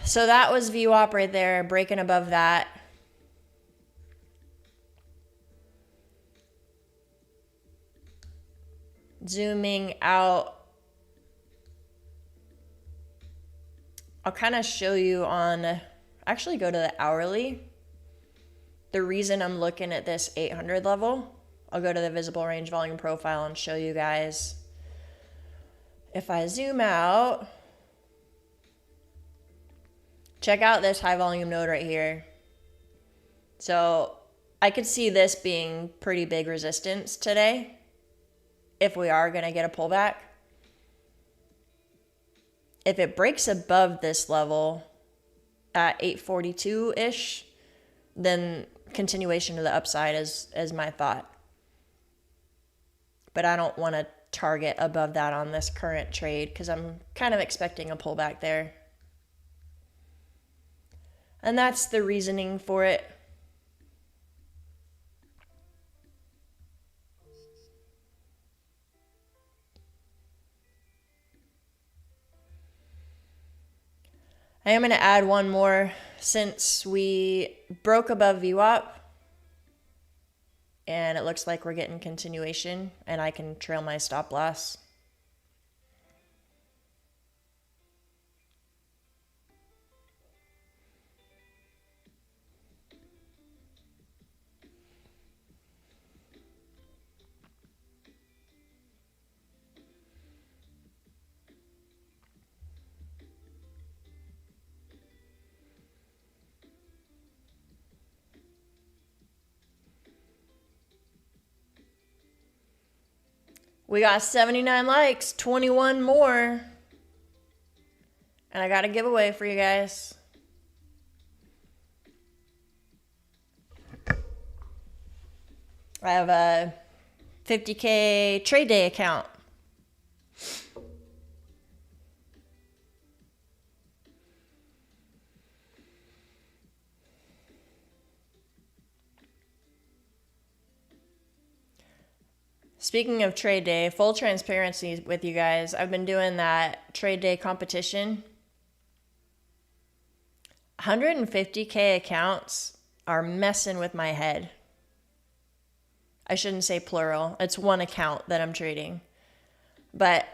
So that was VWAP right there, breaking above that. Zooming out. I'll kind of show you on, actually go to the hourly. The reason I'm looking at this 800 level, I'll go to the visible range volume profile and show you guys. If I zoom out, check out this high volume node right here. So I could see this being pretty big resistance today if we are going to get a pullback. If it breaks above this level at 842-ish, then continuation to the upside is my thought. But I don't want to target above that on this current trade because I'm kind of expecting a pullback there. And that's the reasoning for it. I am going to add one more since we broke above VWAP. And it looks like we're getting continuation and I can trail my stop loss. We got 79 likes, 21 more. And I got a giveaway for you guys. I have a 50K TradeDay account. Speaking of TradeDay, full transparency with you guys, I've been doing that TradeDay competition. 150K accounts are messing with my head. I shouldn't say plural. It's one account that I'm trading. But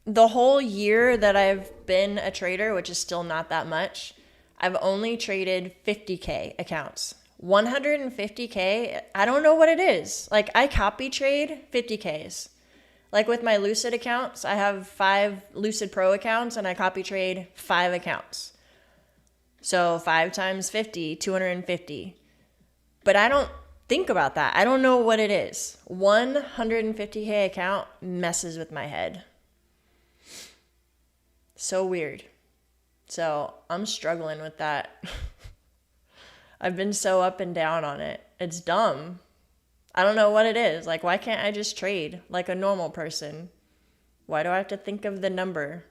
the whole year that I've been a trader, which is still not that much, I've only traded 50K accounts. 150K, I don't know what it is. Like, I copy trade 50Ks. Like with my Lucid accounts, I have 5 Lucid Pro accounts and I copy trade 5 accounts. So 5 times 50, 250. But I don't think about that. I don't know what it is. 150K account messes with my head. So weird. So I'm struggling with that. I've been so up and down on it. It's dumb. I don't know what it is. Like, why can't I just trade like a normal person? Why do I have to think of the number?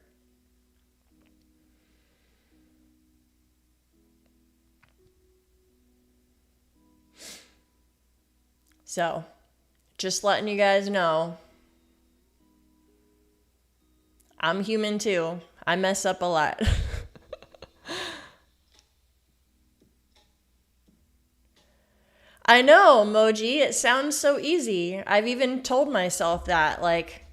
So, just letting you guys know, I'm human too. I mess up a lot. I know, Moji, it sounds so easy. I've even told myself that, like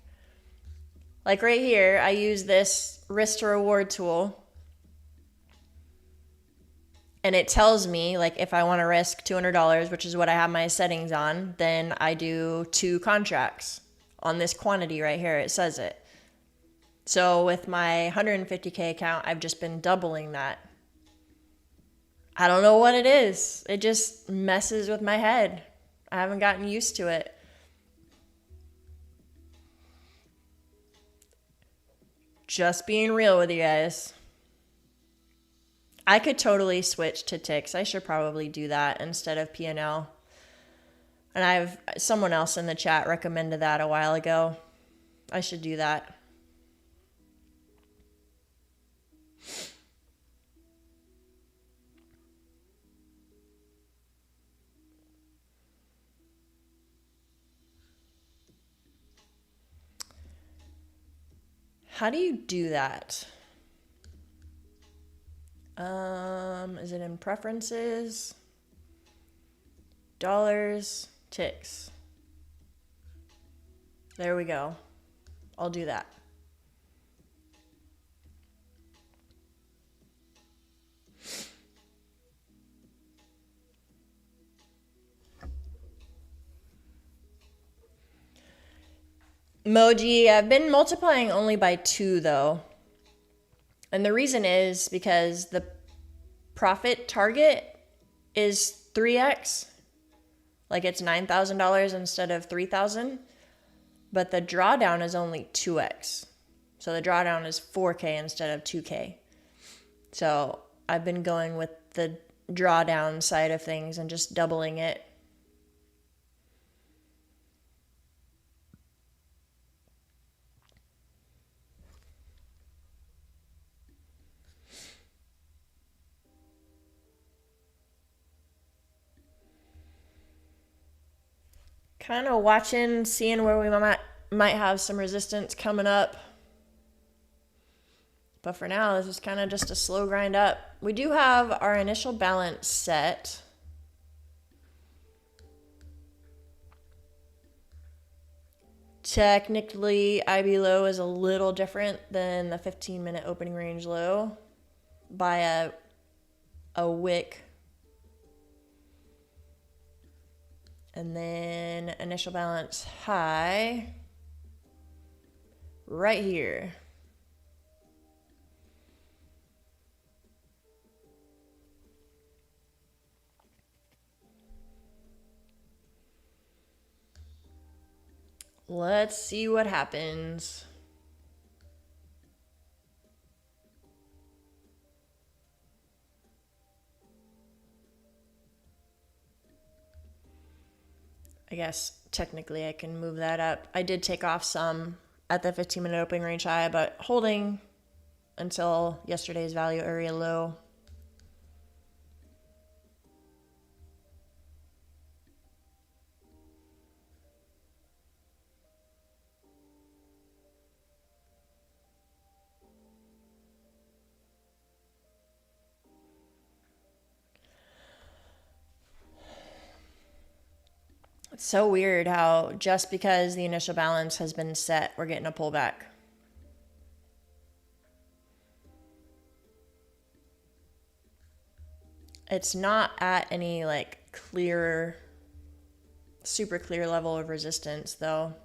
right here, I use this risk to reward tool. And it tells me, like, if I want to risk $200, which is what I have my settings on, then I do 2 contracts on this quantity right here. It says it. So with my 150K account, I've just been doubling that. I don't know what it is. It just messes with my head. I haven't gotten used to it. Just being real with you guys. I could totally switch to ticks. I should probably do that instead of P&L. And I've someone else in the chat recommended that a while ago. I should do that. How do you do that? Is it in preferences? Dollars, ticks. There we go. I'll do that. Moji, I've been multiplying only by 2 though. And the reason is because the profit target is 3x. Like, it's $9,000 instead of $3,000. But the drawdown is only 2x. So the drawdown is 4K instead of 2K. So I've been going with the drawdown side of things and just doubling it. Kind of watching, seeing where we might have some resistance coming up. But for now, this is kind of just a slow grind up. We do have our initial balance set. Technically, IB low is a little different than the 15-minute opening range low by a wick. And then initial balance high right here. Let's see what happens. I guess technically I can move that up. I did take off some at the 15-minute opening range high, but holding until yesterday's value area low. It's so weird how just because the initial balance has been set, we're getting a pullback. It's not at any like clear, super clear level of resistance though.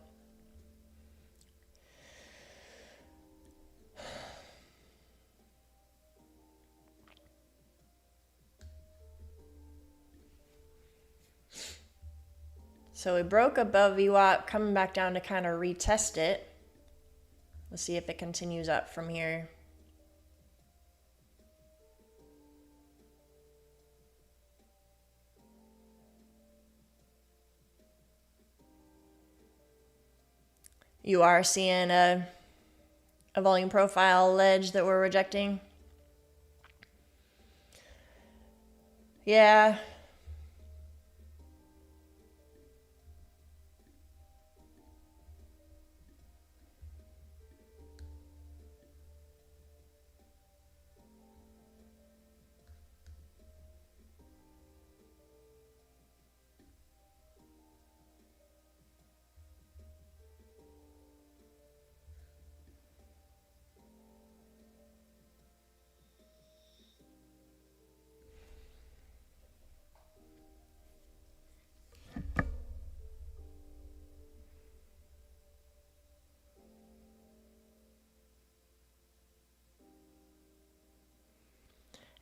So we broke above VWAP, coming back down to kind of retest it. Let's see if it continues up from here. You are seeing a volume profile ledge that we're rejecting. Yeah.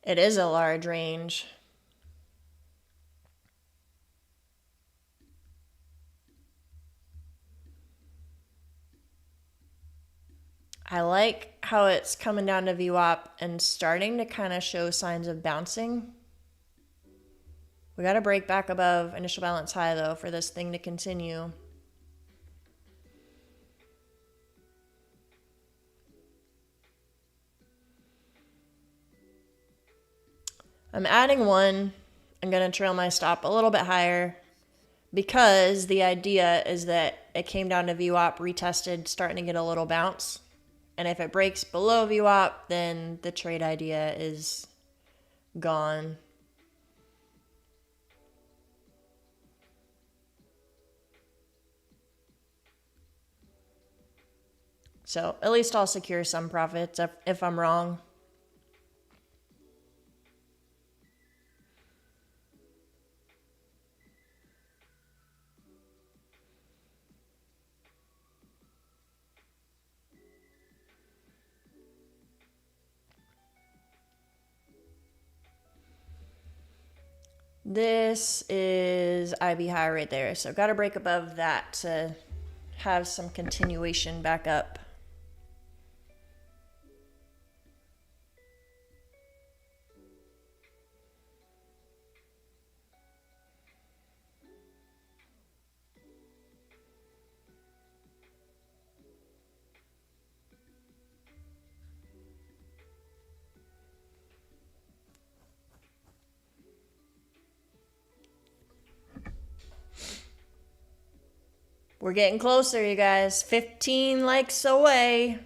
It is a large range. I like how it's coming down to VWAP and starting to kind of show signs of bouncing. We got to break back above initial balance high though for this thing to continue. I'm adding one. I'm going to trail my stop a little bit higher because the idea is that it came down to VWAP, retested, starting to get a little bounce. And if it breaks below VWAP, then the trade idea is gone. So at least I'll secure some profits if I'm wrong. This is IB high right there. So got to break above that to have some continuation back up. We're getting closer, you guys. 15 likes away.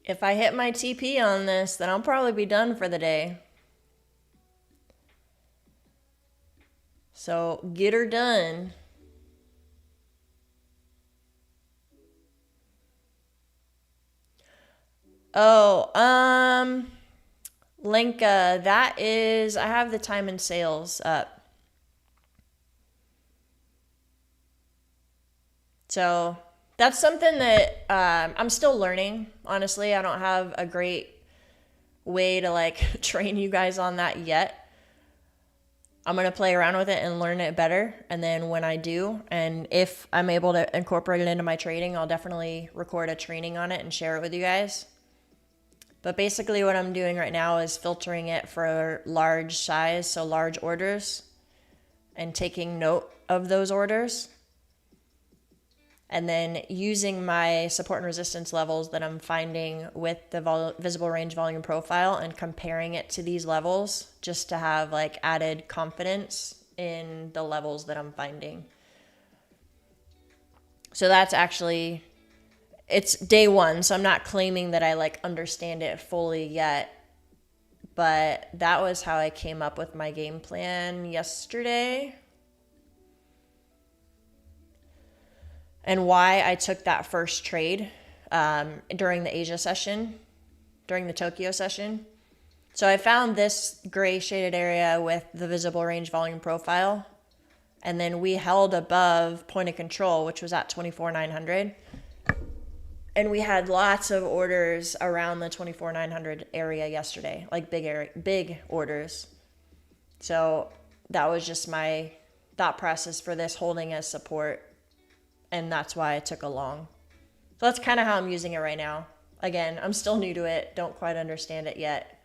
If I hit my TP on this, then I'll probably be done for the day. So get her done. Oh, Lenka, that is, I have the time and sales up. So that's something that I'm still learning, honestly. I don't have a great way to like train you guys on that yet. I'm going to play around with it and learn it better. And then when I do, and if I'm able to incorporate it into my trading, I'll definitely record a training on it and share it with you guys. But basically what I'm doing right now is filtering it for large size, so large orders, and taking note of those orders. And then using my support and resistance levels that I'm finding with the visible range volume profile and comparing it to these levels just to have like added confidence in the levels that I'm finding. So that's actually, it's day one, so I'm not claiming that I like understand it fully yet, but that was how I came up with my game plan yesterday. And why I took that first trade during the Asia session, during the Tokyo session. So I found this gray shaded area with the visible range volume profile. And then we held above point of control, which was at 24,900. And we had lots of orders around the 24,900 area yesterday, like big orders. So that was just my thought process for this holding as support. And that's why I took a long. So that's kind of how I'm using it right now. Again, I'm still new to it. Don't quite understand it yet.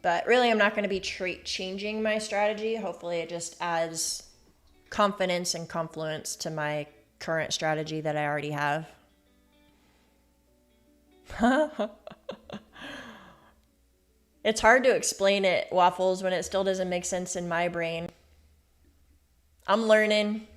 But really, I'm not going to be changing my strategy. Hopefully, it just adds confidence and confluence to my current strategy that I already have. It's hard to explain it, Waffles, when it still doesn't make sense in my brain. I'm learning.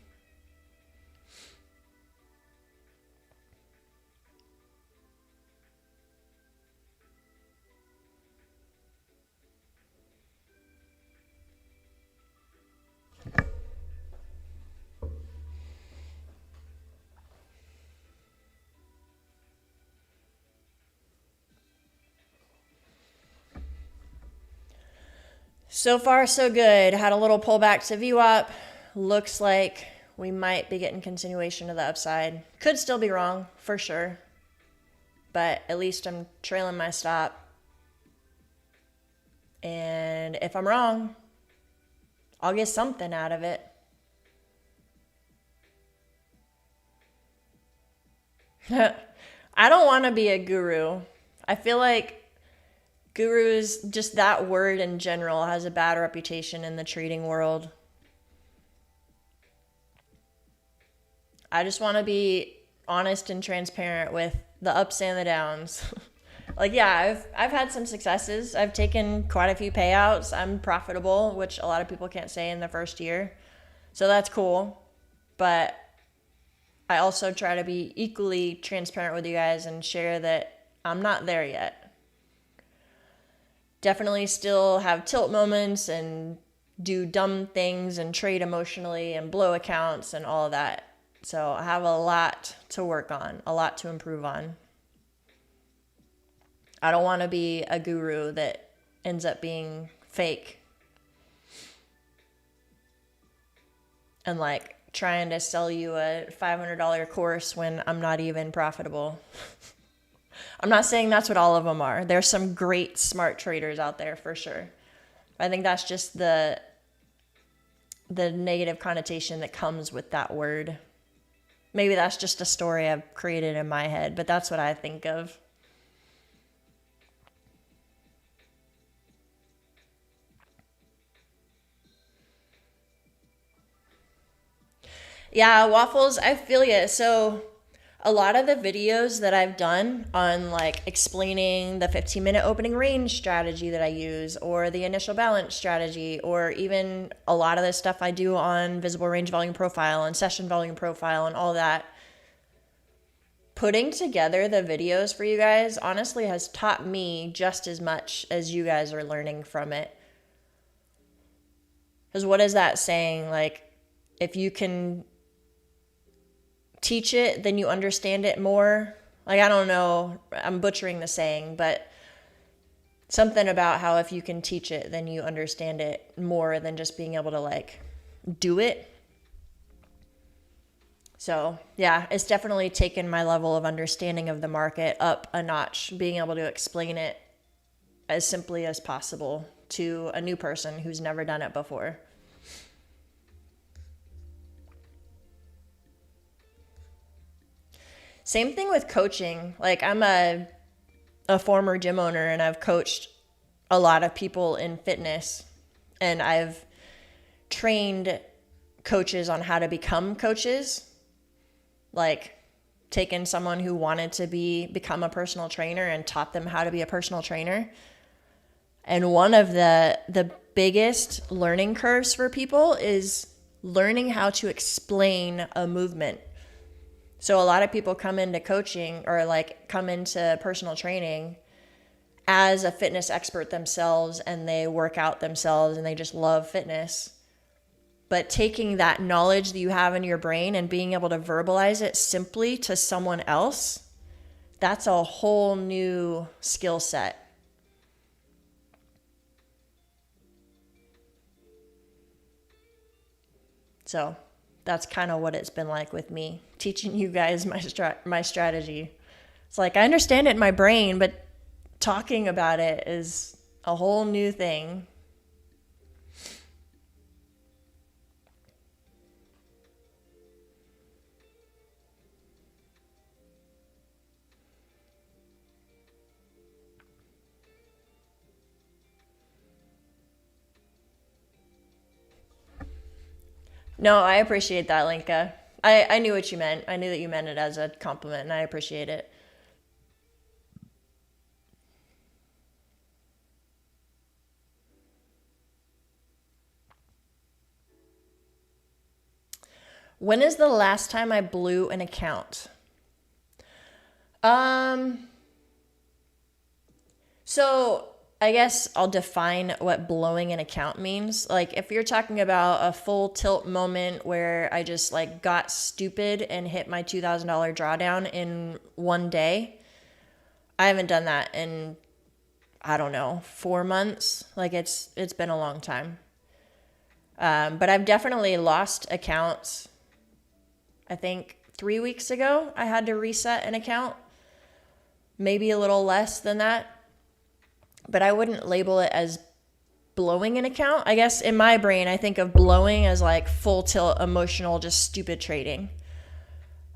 So far, so good. Had a little pullback to VWAP. Looks like we might be getting continuation to the upside. Could still be wrong, for sure. But at least I'm trailing my stop. And if I'm wrong, I'll get something out of it. I don't want to be a guru. I feel like gurus, just that word in general, has a bad reputation in the trading world. I just want to be honest and transparent with the ups and the downs. Like, yeah, I've had some successes. I've taken quite a few payouts. I'm profitable, which a lot of people can't say in the first year. So that's cool. But I also try to be equally transparent with you guys and share that I'm not there yet. Definitely still have tilt moments and do dumb things and trade emotionally and blow accounts and all of that. So I have a lot to work on, a lot to improve on. I don't want to be a guru that ends up being fake and like trying to sell you a $500 course when I'm not even profitable. I'm not saying that's what all of them are. There's some great smart traders out there for sure. I think that's just the negative connotation that comes with that word. Maybe that's just a story I've created in my head, but that's what I think of. Yeah, Waffles, I feel you. So a lot of the videos that I've done on like explaining the 15-minute opening range strategy that I use, or the initial balance strategy, or even a lot of the stuff I do on visible range volume profile and session volume profile and all that, putting together the videos for you guys honestly has taught me just as much as you guys are learning from it. Because what is that saying? Like, if you can teach it, then you understand it more. Like, I don't know, I'm butchering the saying, but something about how if you can teach it, then you understand it more than just being able to like do it. So yeah, it's definitely taken my level of understanding of the market up a notch, being able to explain it as simply as possible to a new person who's never done it before. Same thing with coaching. Like I'm a former gym owner and I've coached a lot of people in fitness, and I've trained coaches on how to become coaches. Like taken someone who wanted to become a personal trainer and taught them how to be a personal trainer. And one of the biggest learning curves for people is learning how to explain a movement. So a lot of people come into coaching or like come into personal training as a fitness expert themselves, and they work out themselves and they just love fitness. But taking that knowledge that you have in your brain and being able to verbalize it simply to someone else, that's a whole new skill set. So that's kind of what it's been like with me, teaching you guys my strategy. It's like I understand it in my brain, but talking about it is a whole new thing. No, I appreciate that, Linka. I knew what you meant. I knew that you meant it as a compliment, and I appreciate it. When is the last time I blew an account? So I guess I'll define what blowing an account means. Like if you're talking about a full tilt moment where I just like got stupid and hit my $2,000 drawdown in one day, I haven't done that in, I don't know, 4 months. Like it's been a long time. But I've definitely lost accounts. I think 3 weeks ago, I had to reset an account, maybe a little less than that. But I wouldn't label it as blowing an account. I guess in my brain, I think of blowing as like full tilt, emotional, just stupid trading.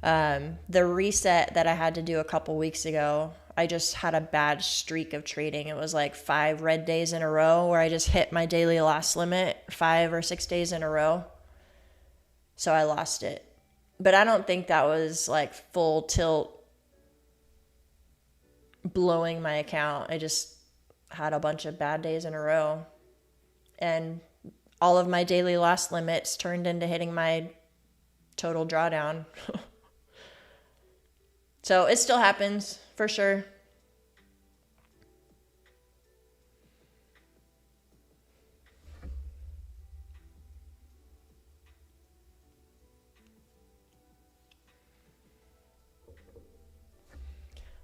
The reset that I had to do a couple weeks ago, I just had a bad streak of trading. It was like 5 red days in a row where I just hit my daily loss limit 5 or 6 days in a row. So I lost it. But I don't think that was like full tilt blowing my account. I just had a bunch of bad days in a row. And all of my daily loss limits turned into hitting my total drawdown. So it still happens, for sure.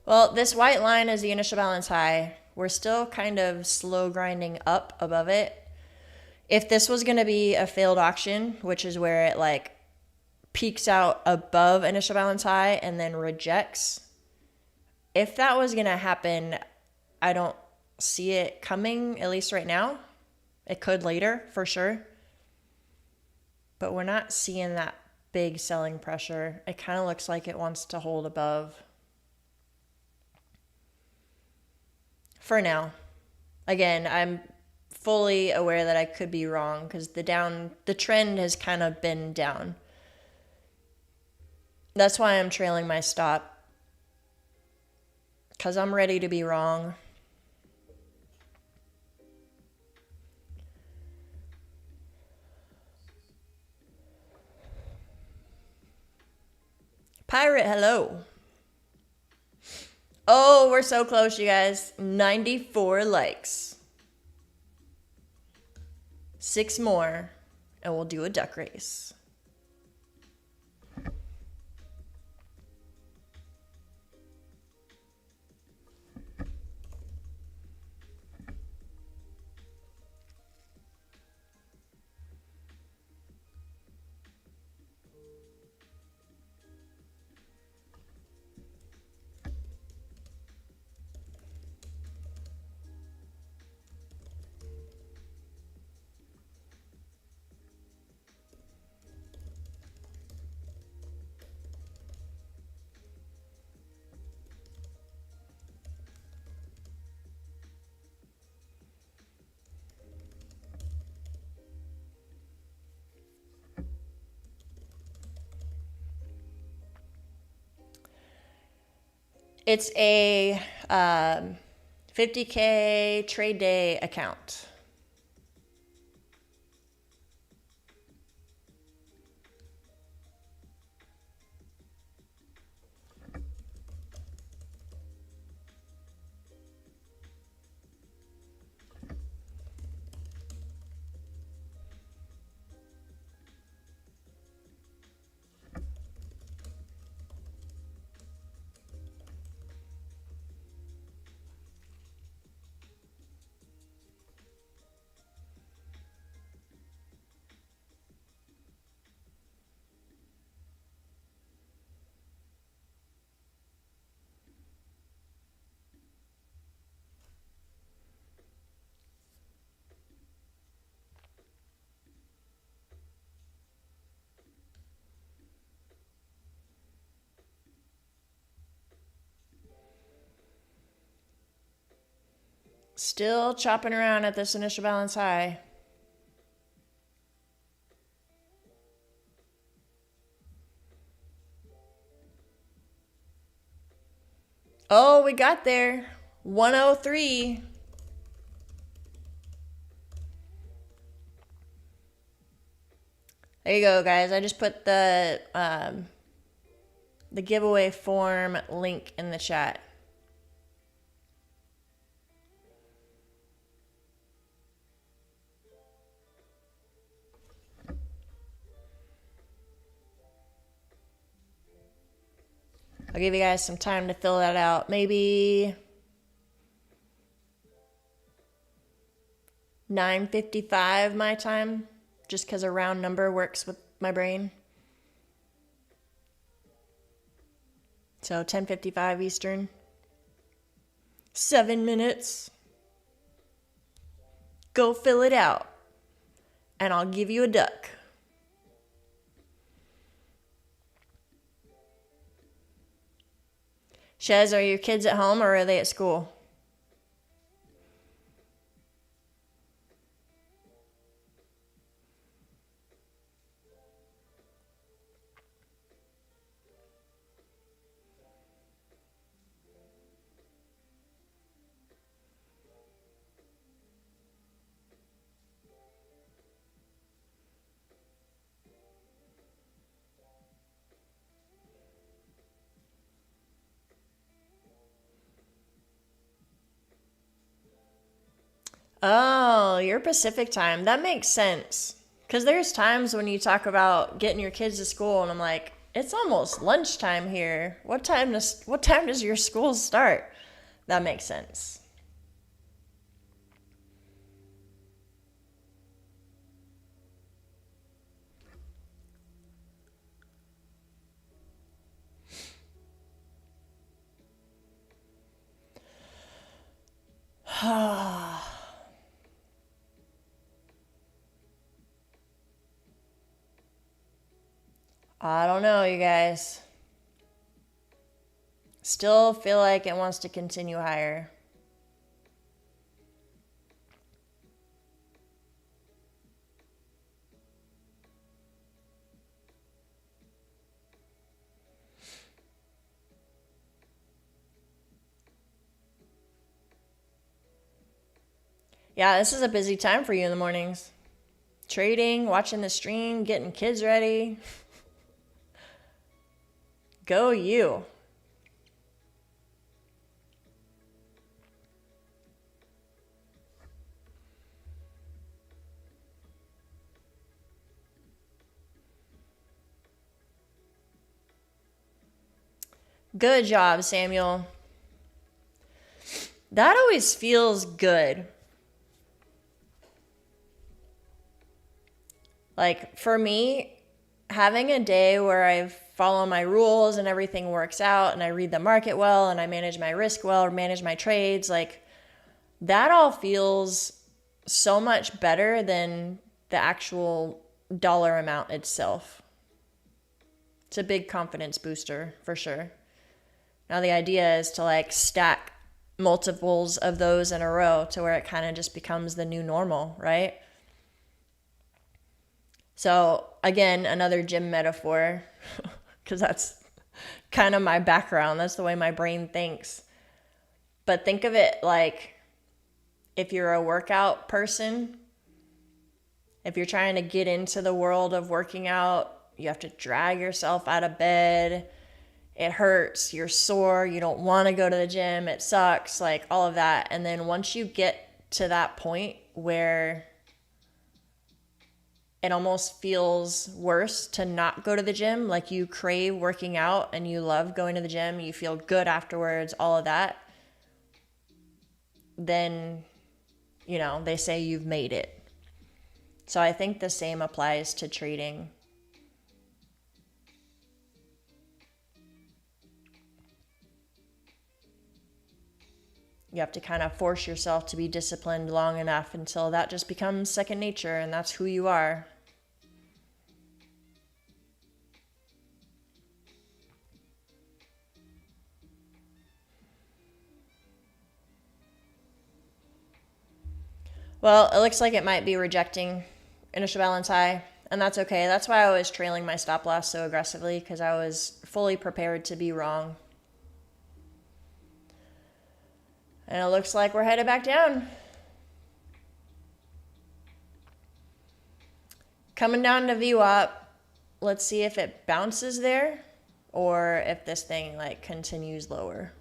Well, this white line is the initial balance high. We're still kind of slow grinding up above it. If this was going to be a failed auction, which is where it like peaks out above initial balance high and then rejects, if that was going to happen, I don't see it coming, at least right now. It could later, for sure. But we're not seeing that big selling pressure. It kind of looks like it wants to hold above. For now. Again, I'm fully aware that I could be wrong because the trend has kind of been down. That's why I'm trailing my stop, because I'm ready to be wrong. Pirate, hello. Oh, we're so close, you guys. 94 likes. 6 more, and we'll do a duck race. It's a 50K TradeDay account. Still chopping around at this initial balance high. Oh, we got there. 103. There you go, guys. I just put the giveaway form link in the chat. I'll give you guys some time to fill that out. Maybe 9:55 my time, just because a round number works with my brain. So 10:55 Eastern. 7 minutes. Go fill it out, and I'll give you a duck. Shez, are your kids at home or are they at school? Oh, you're Pacific time. That makes sense. Because there's times when you talk about getting your kids to school, and I'm like, it's almost lunchtime here. What time does your school start? That makes sense. I don't know, you guys. Still feel like it wants to continue higher. Yeah, this is a busy time for you in the mornings. Trading, watching the stream, getting kids ready. Go you. Good job, Samuel. That always feels good. Like, for me, having a day where I follow my rules and everything works out and I read the market well and I manage my risk well or manage my trades, like, that all feels so much better than the actual dollar amount itself. It's a big confidence booster for sure. Now the idea is to like stack multiples of those in a row to where it kind of just becomes the new normal, right? So again, another gym metaphor, because that's kind of my background. That's the way my brain thinks. But think of it like if you're a workout person, if you're trying to get into the world of working out, you have to drag yourself out of bed. It hurts, you're sore, you don't want to go to the gym, it sucks, like all of that. And then once you get to that point where it almost feels worse to not go to the gym, like you crave working out and you love going to the gym, you feel good afterwards, all of that, then, you know, they say you've made it. So I think the same applies to trading. You have to kind of force yourself to be disciplined long enough until that just becomes second nature and that's who you are. Well, it looks like it might be rejecting initial balance high, and that's okay. That's why I was trailing my stop loss so aggressively, because I was fully prepared to be wrong. And it looks like we're headed back down. Coming down to VWAP, let's see if it bounces there or if this thing like continues lower.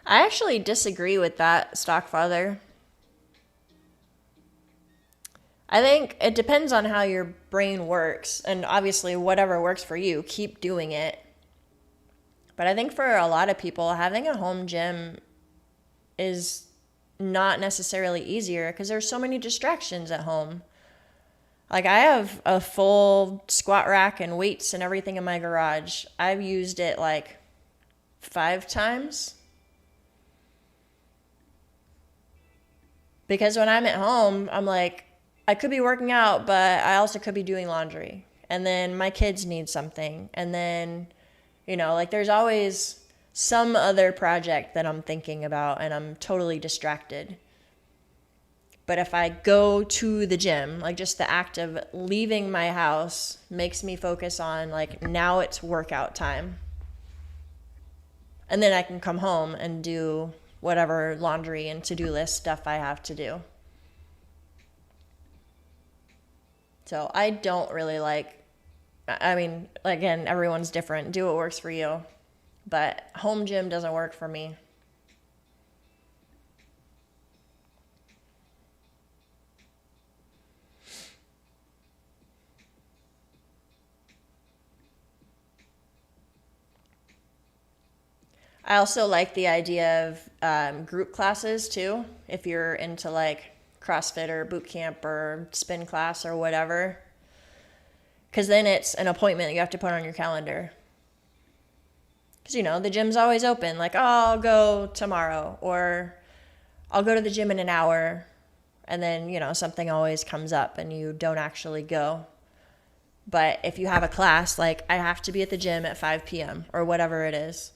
I actually disagree with that, stock father. I think it depends on how your brain works, and obviously whatever works for you, keep doing it. But I think for a lot of people, having a home gym is not necessarily easier because there's so many distractions at home. Like I have a full squat rack and weights and everything in my garage. I've used it like 5 times. Because when I'm at home, I'm like, I could be working out, but I also could be doing laundry. And then my kids need something. And then, you know, like there's always some other project that I'm thinking about and I'm totally distracted. But if I go to the gym, like just the act of leaving my house makes me focus on like, now it's workout time. And then I can come home and do whatever laundry and to-do list stuff I have to do. So I don't really like, I mean, again, everyone's different. Do what works for you. But home gym doesn't work for me. I also like the idea of group classes too. If you're into like CrossFit or boot camp or spin class or whatever. Because then it's an appointment you have to put on your calendar. Because, you know, the gym's always open. Like, oh, I'll go tomorrow. Or I'll go to the gym in an hour. And then, you know, something always comes up and you don't actually go. But if you have a class, like I have to be at the gym at 5 p.m. or whatever it is,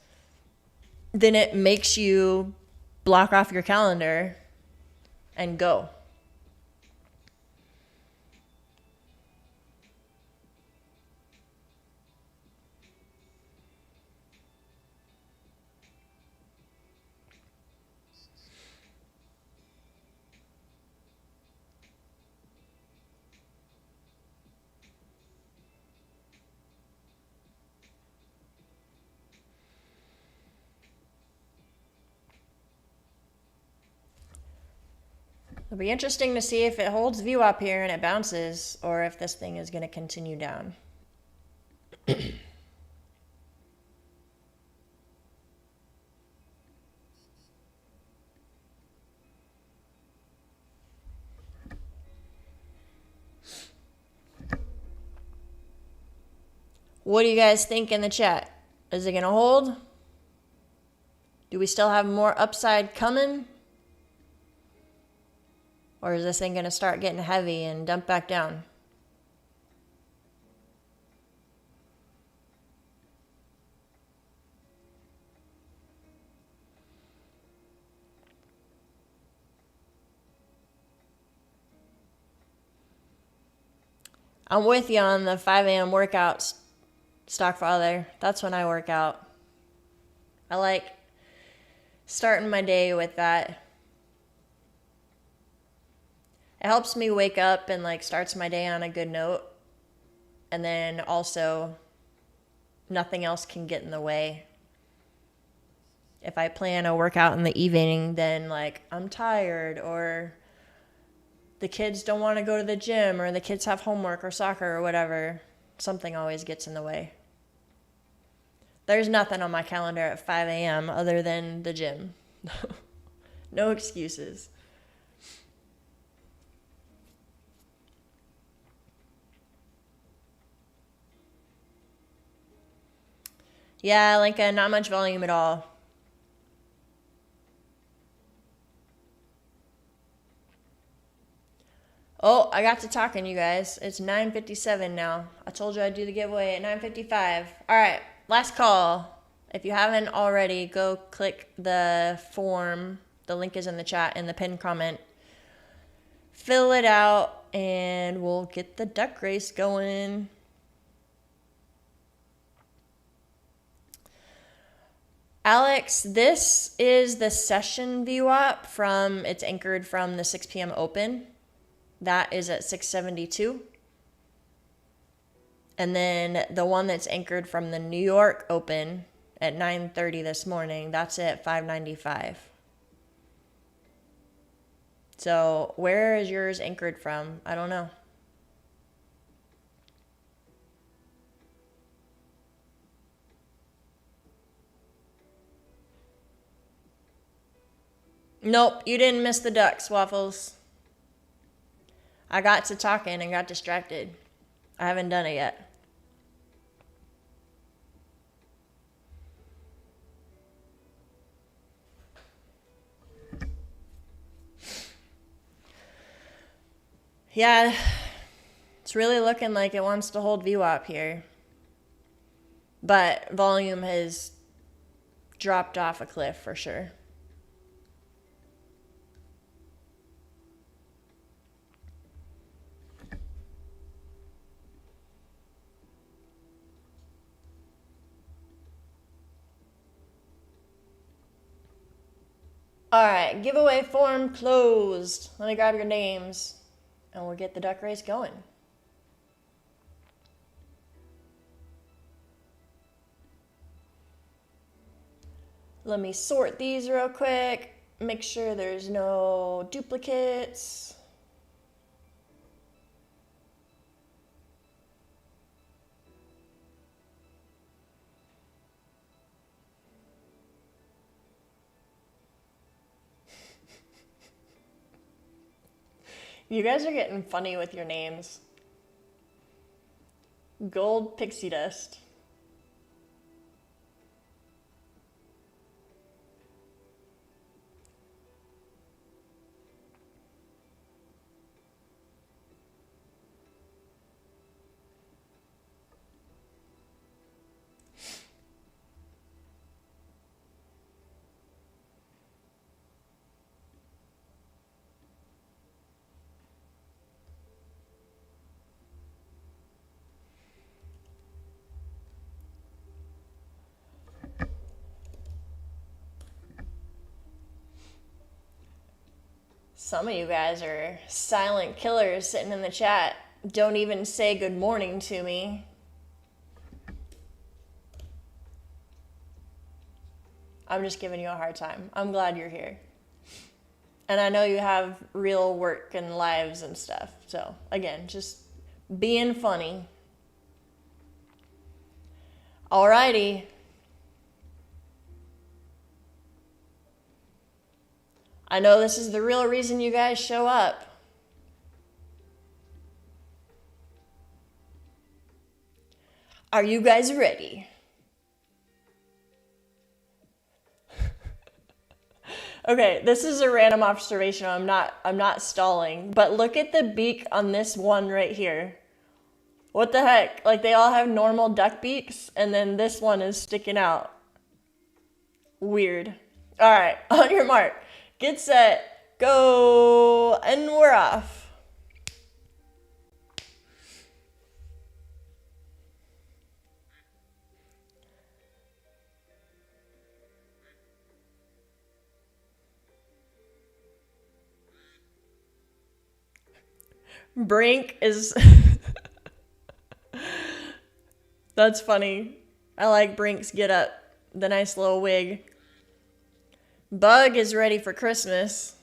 then it makes you block off your calendar and go. It'll be interesting to see if it holds view up here and it bounces, or if this thing is going to continue down. What do you guys think in the chat? Is it going to hold? Do we still have more upside coming? Or is this thing going to start getting heavy and dump back down? I'm with you on the 5 a.m. workouts, Stockfather. That's when I work out. I like starting my day with that. It helps me wake up and like starts my day on a good note. And then also nothing else can get in the way. If I plan a workout in the evening, then like I'm tired or the kids don't want to go to the gym or the kids have homework or soccer or whatever, something always gets in the way. There's nothing on my calendar at 5 a.m. other than the gym. No excuses. Yeah, Lincoln, not much volume at all. Oh, I got to talking, you guys. It's 9:57 now. I told you I'd do the giveaway at 9:55. All right, last call. If you haven't already, go click the form. The link is in the chat in the pinned comment. Fill it out, and we'll get the duck race going. Alex, this is the session VWAP from, it's anchored from the 6 p.m. open. That is at 672. And then the one that's anchored from the New York open at 9:30 this morning, that's at 595. So where is yours anchored from? I don't know. Nope, you didn't miss the ducks, Waffles. I got to talking and got distracted. I haven't done it yet. Yeah, it's really looking like it wants to hold VWAP here. But volume has dropped off a cliff for sure. All right, giveaway form closed. Let me grab your names and we'll get the duck race going. Let me sort these real quick. Make sure there's no duplicates. You guys are getting funny with your names. Gold pixie dust. Some of you guys are silent killers sitting in the chat. Don't even say good morning to me. I'm just giving you a hard time. I'm glad you're here. And I know you have real work and lives and stuff. So, again, just being funny. Alrighty. I know this is the real reason you guys show up. Are you guys ready? Okay, this is a random observation. I'm not stalling, but look at the beak on this one right here. What the heck? Like they all have normal duck beaks and then this one is sticking out. Weird. All right, on your mark. Get set. Go. And we're off. Brink is... That's funny. I like Brink's get up. The nice little wig. Bug is ready for Christmas.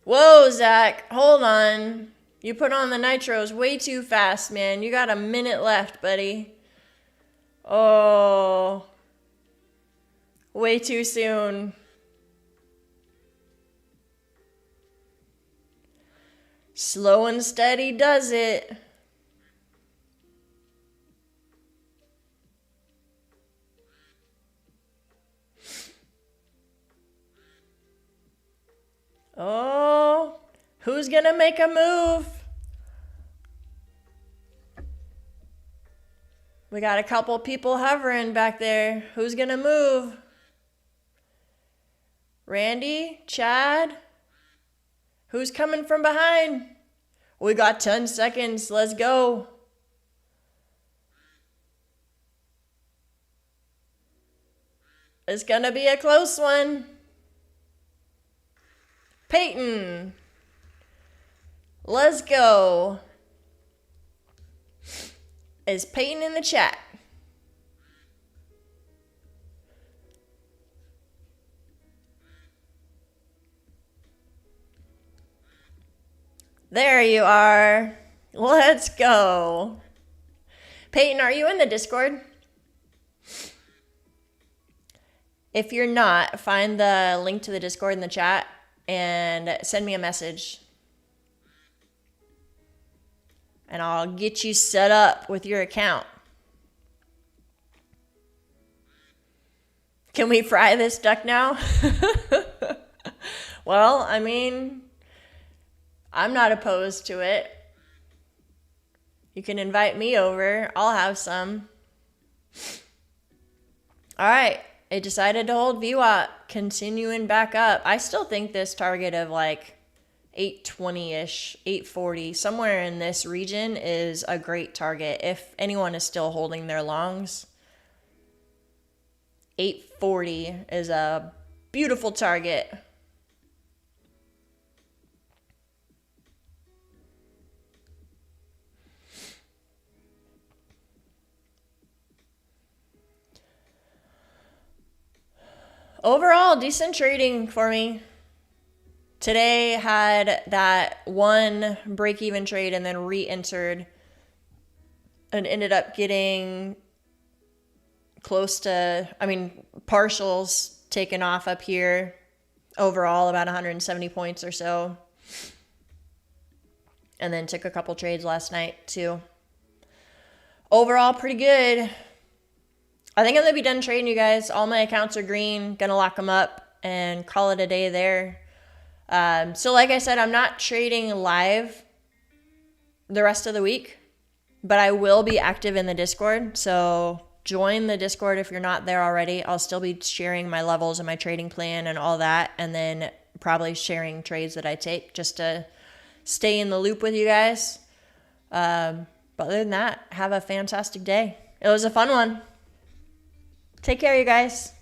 Whoa, Zach. Hold on. You put on the nitros way too fast, man. You got a minute left, buddy. Oh. Way too soon. Slow and steady does it. Oh, who's gonna make a move? We got a couple people hovering back there. Who's gonna move? Randy? Chad? Who's coming from behind? We got 10 seconds. Let's go. It's gonna be a close one. Peyton. Let's go. Is Peyton in the chat? There you are. Let's go. Peyton, are you in the Discord? If you're not, find the link to the Discord in the chat and send me a message. And I'll get you set up with your account. Can we fry this duck now? Well, I mean, I'm not opposed to it. You can invite me over. I'll have some. All right. It decided to hold VWAP, continuing back up. I still think this target of like 820-ish, 840, somewhere in this region is a great target if anyone is still holding their longs. 840 is a beautiful target. Overall, decent trading for me. Today had that one break-even trade and then re-entered and ended up getting close to, partials taken off up here. Overall, about 170 points or so. And then took a couple trades last night too. Overall, pretty good. I think I'm going to be done trading, you guys. All my accounts are green. Going to lock them up and call it a day there. So like I said, I'm not trading live the rest of the week, but I will be active in the Discord. So join the Discord if you're not there already. I'll still be sharing my levels and my trading plan and all that, and then probably sharing trades that I take just to stay in the loop with you guys. But other than that, have a fantastic day. It was a fun one. Take care, you guys.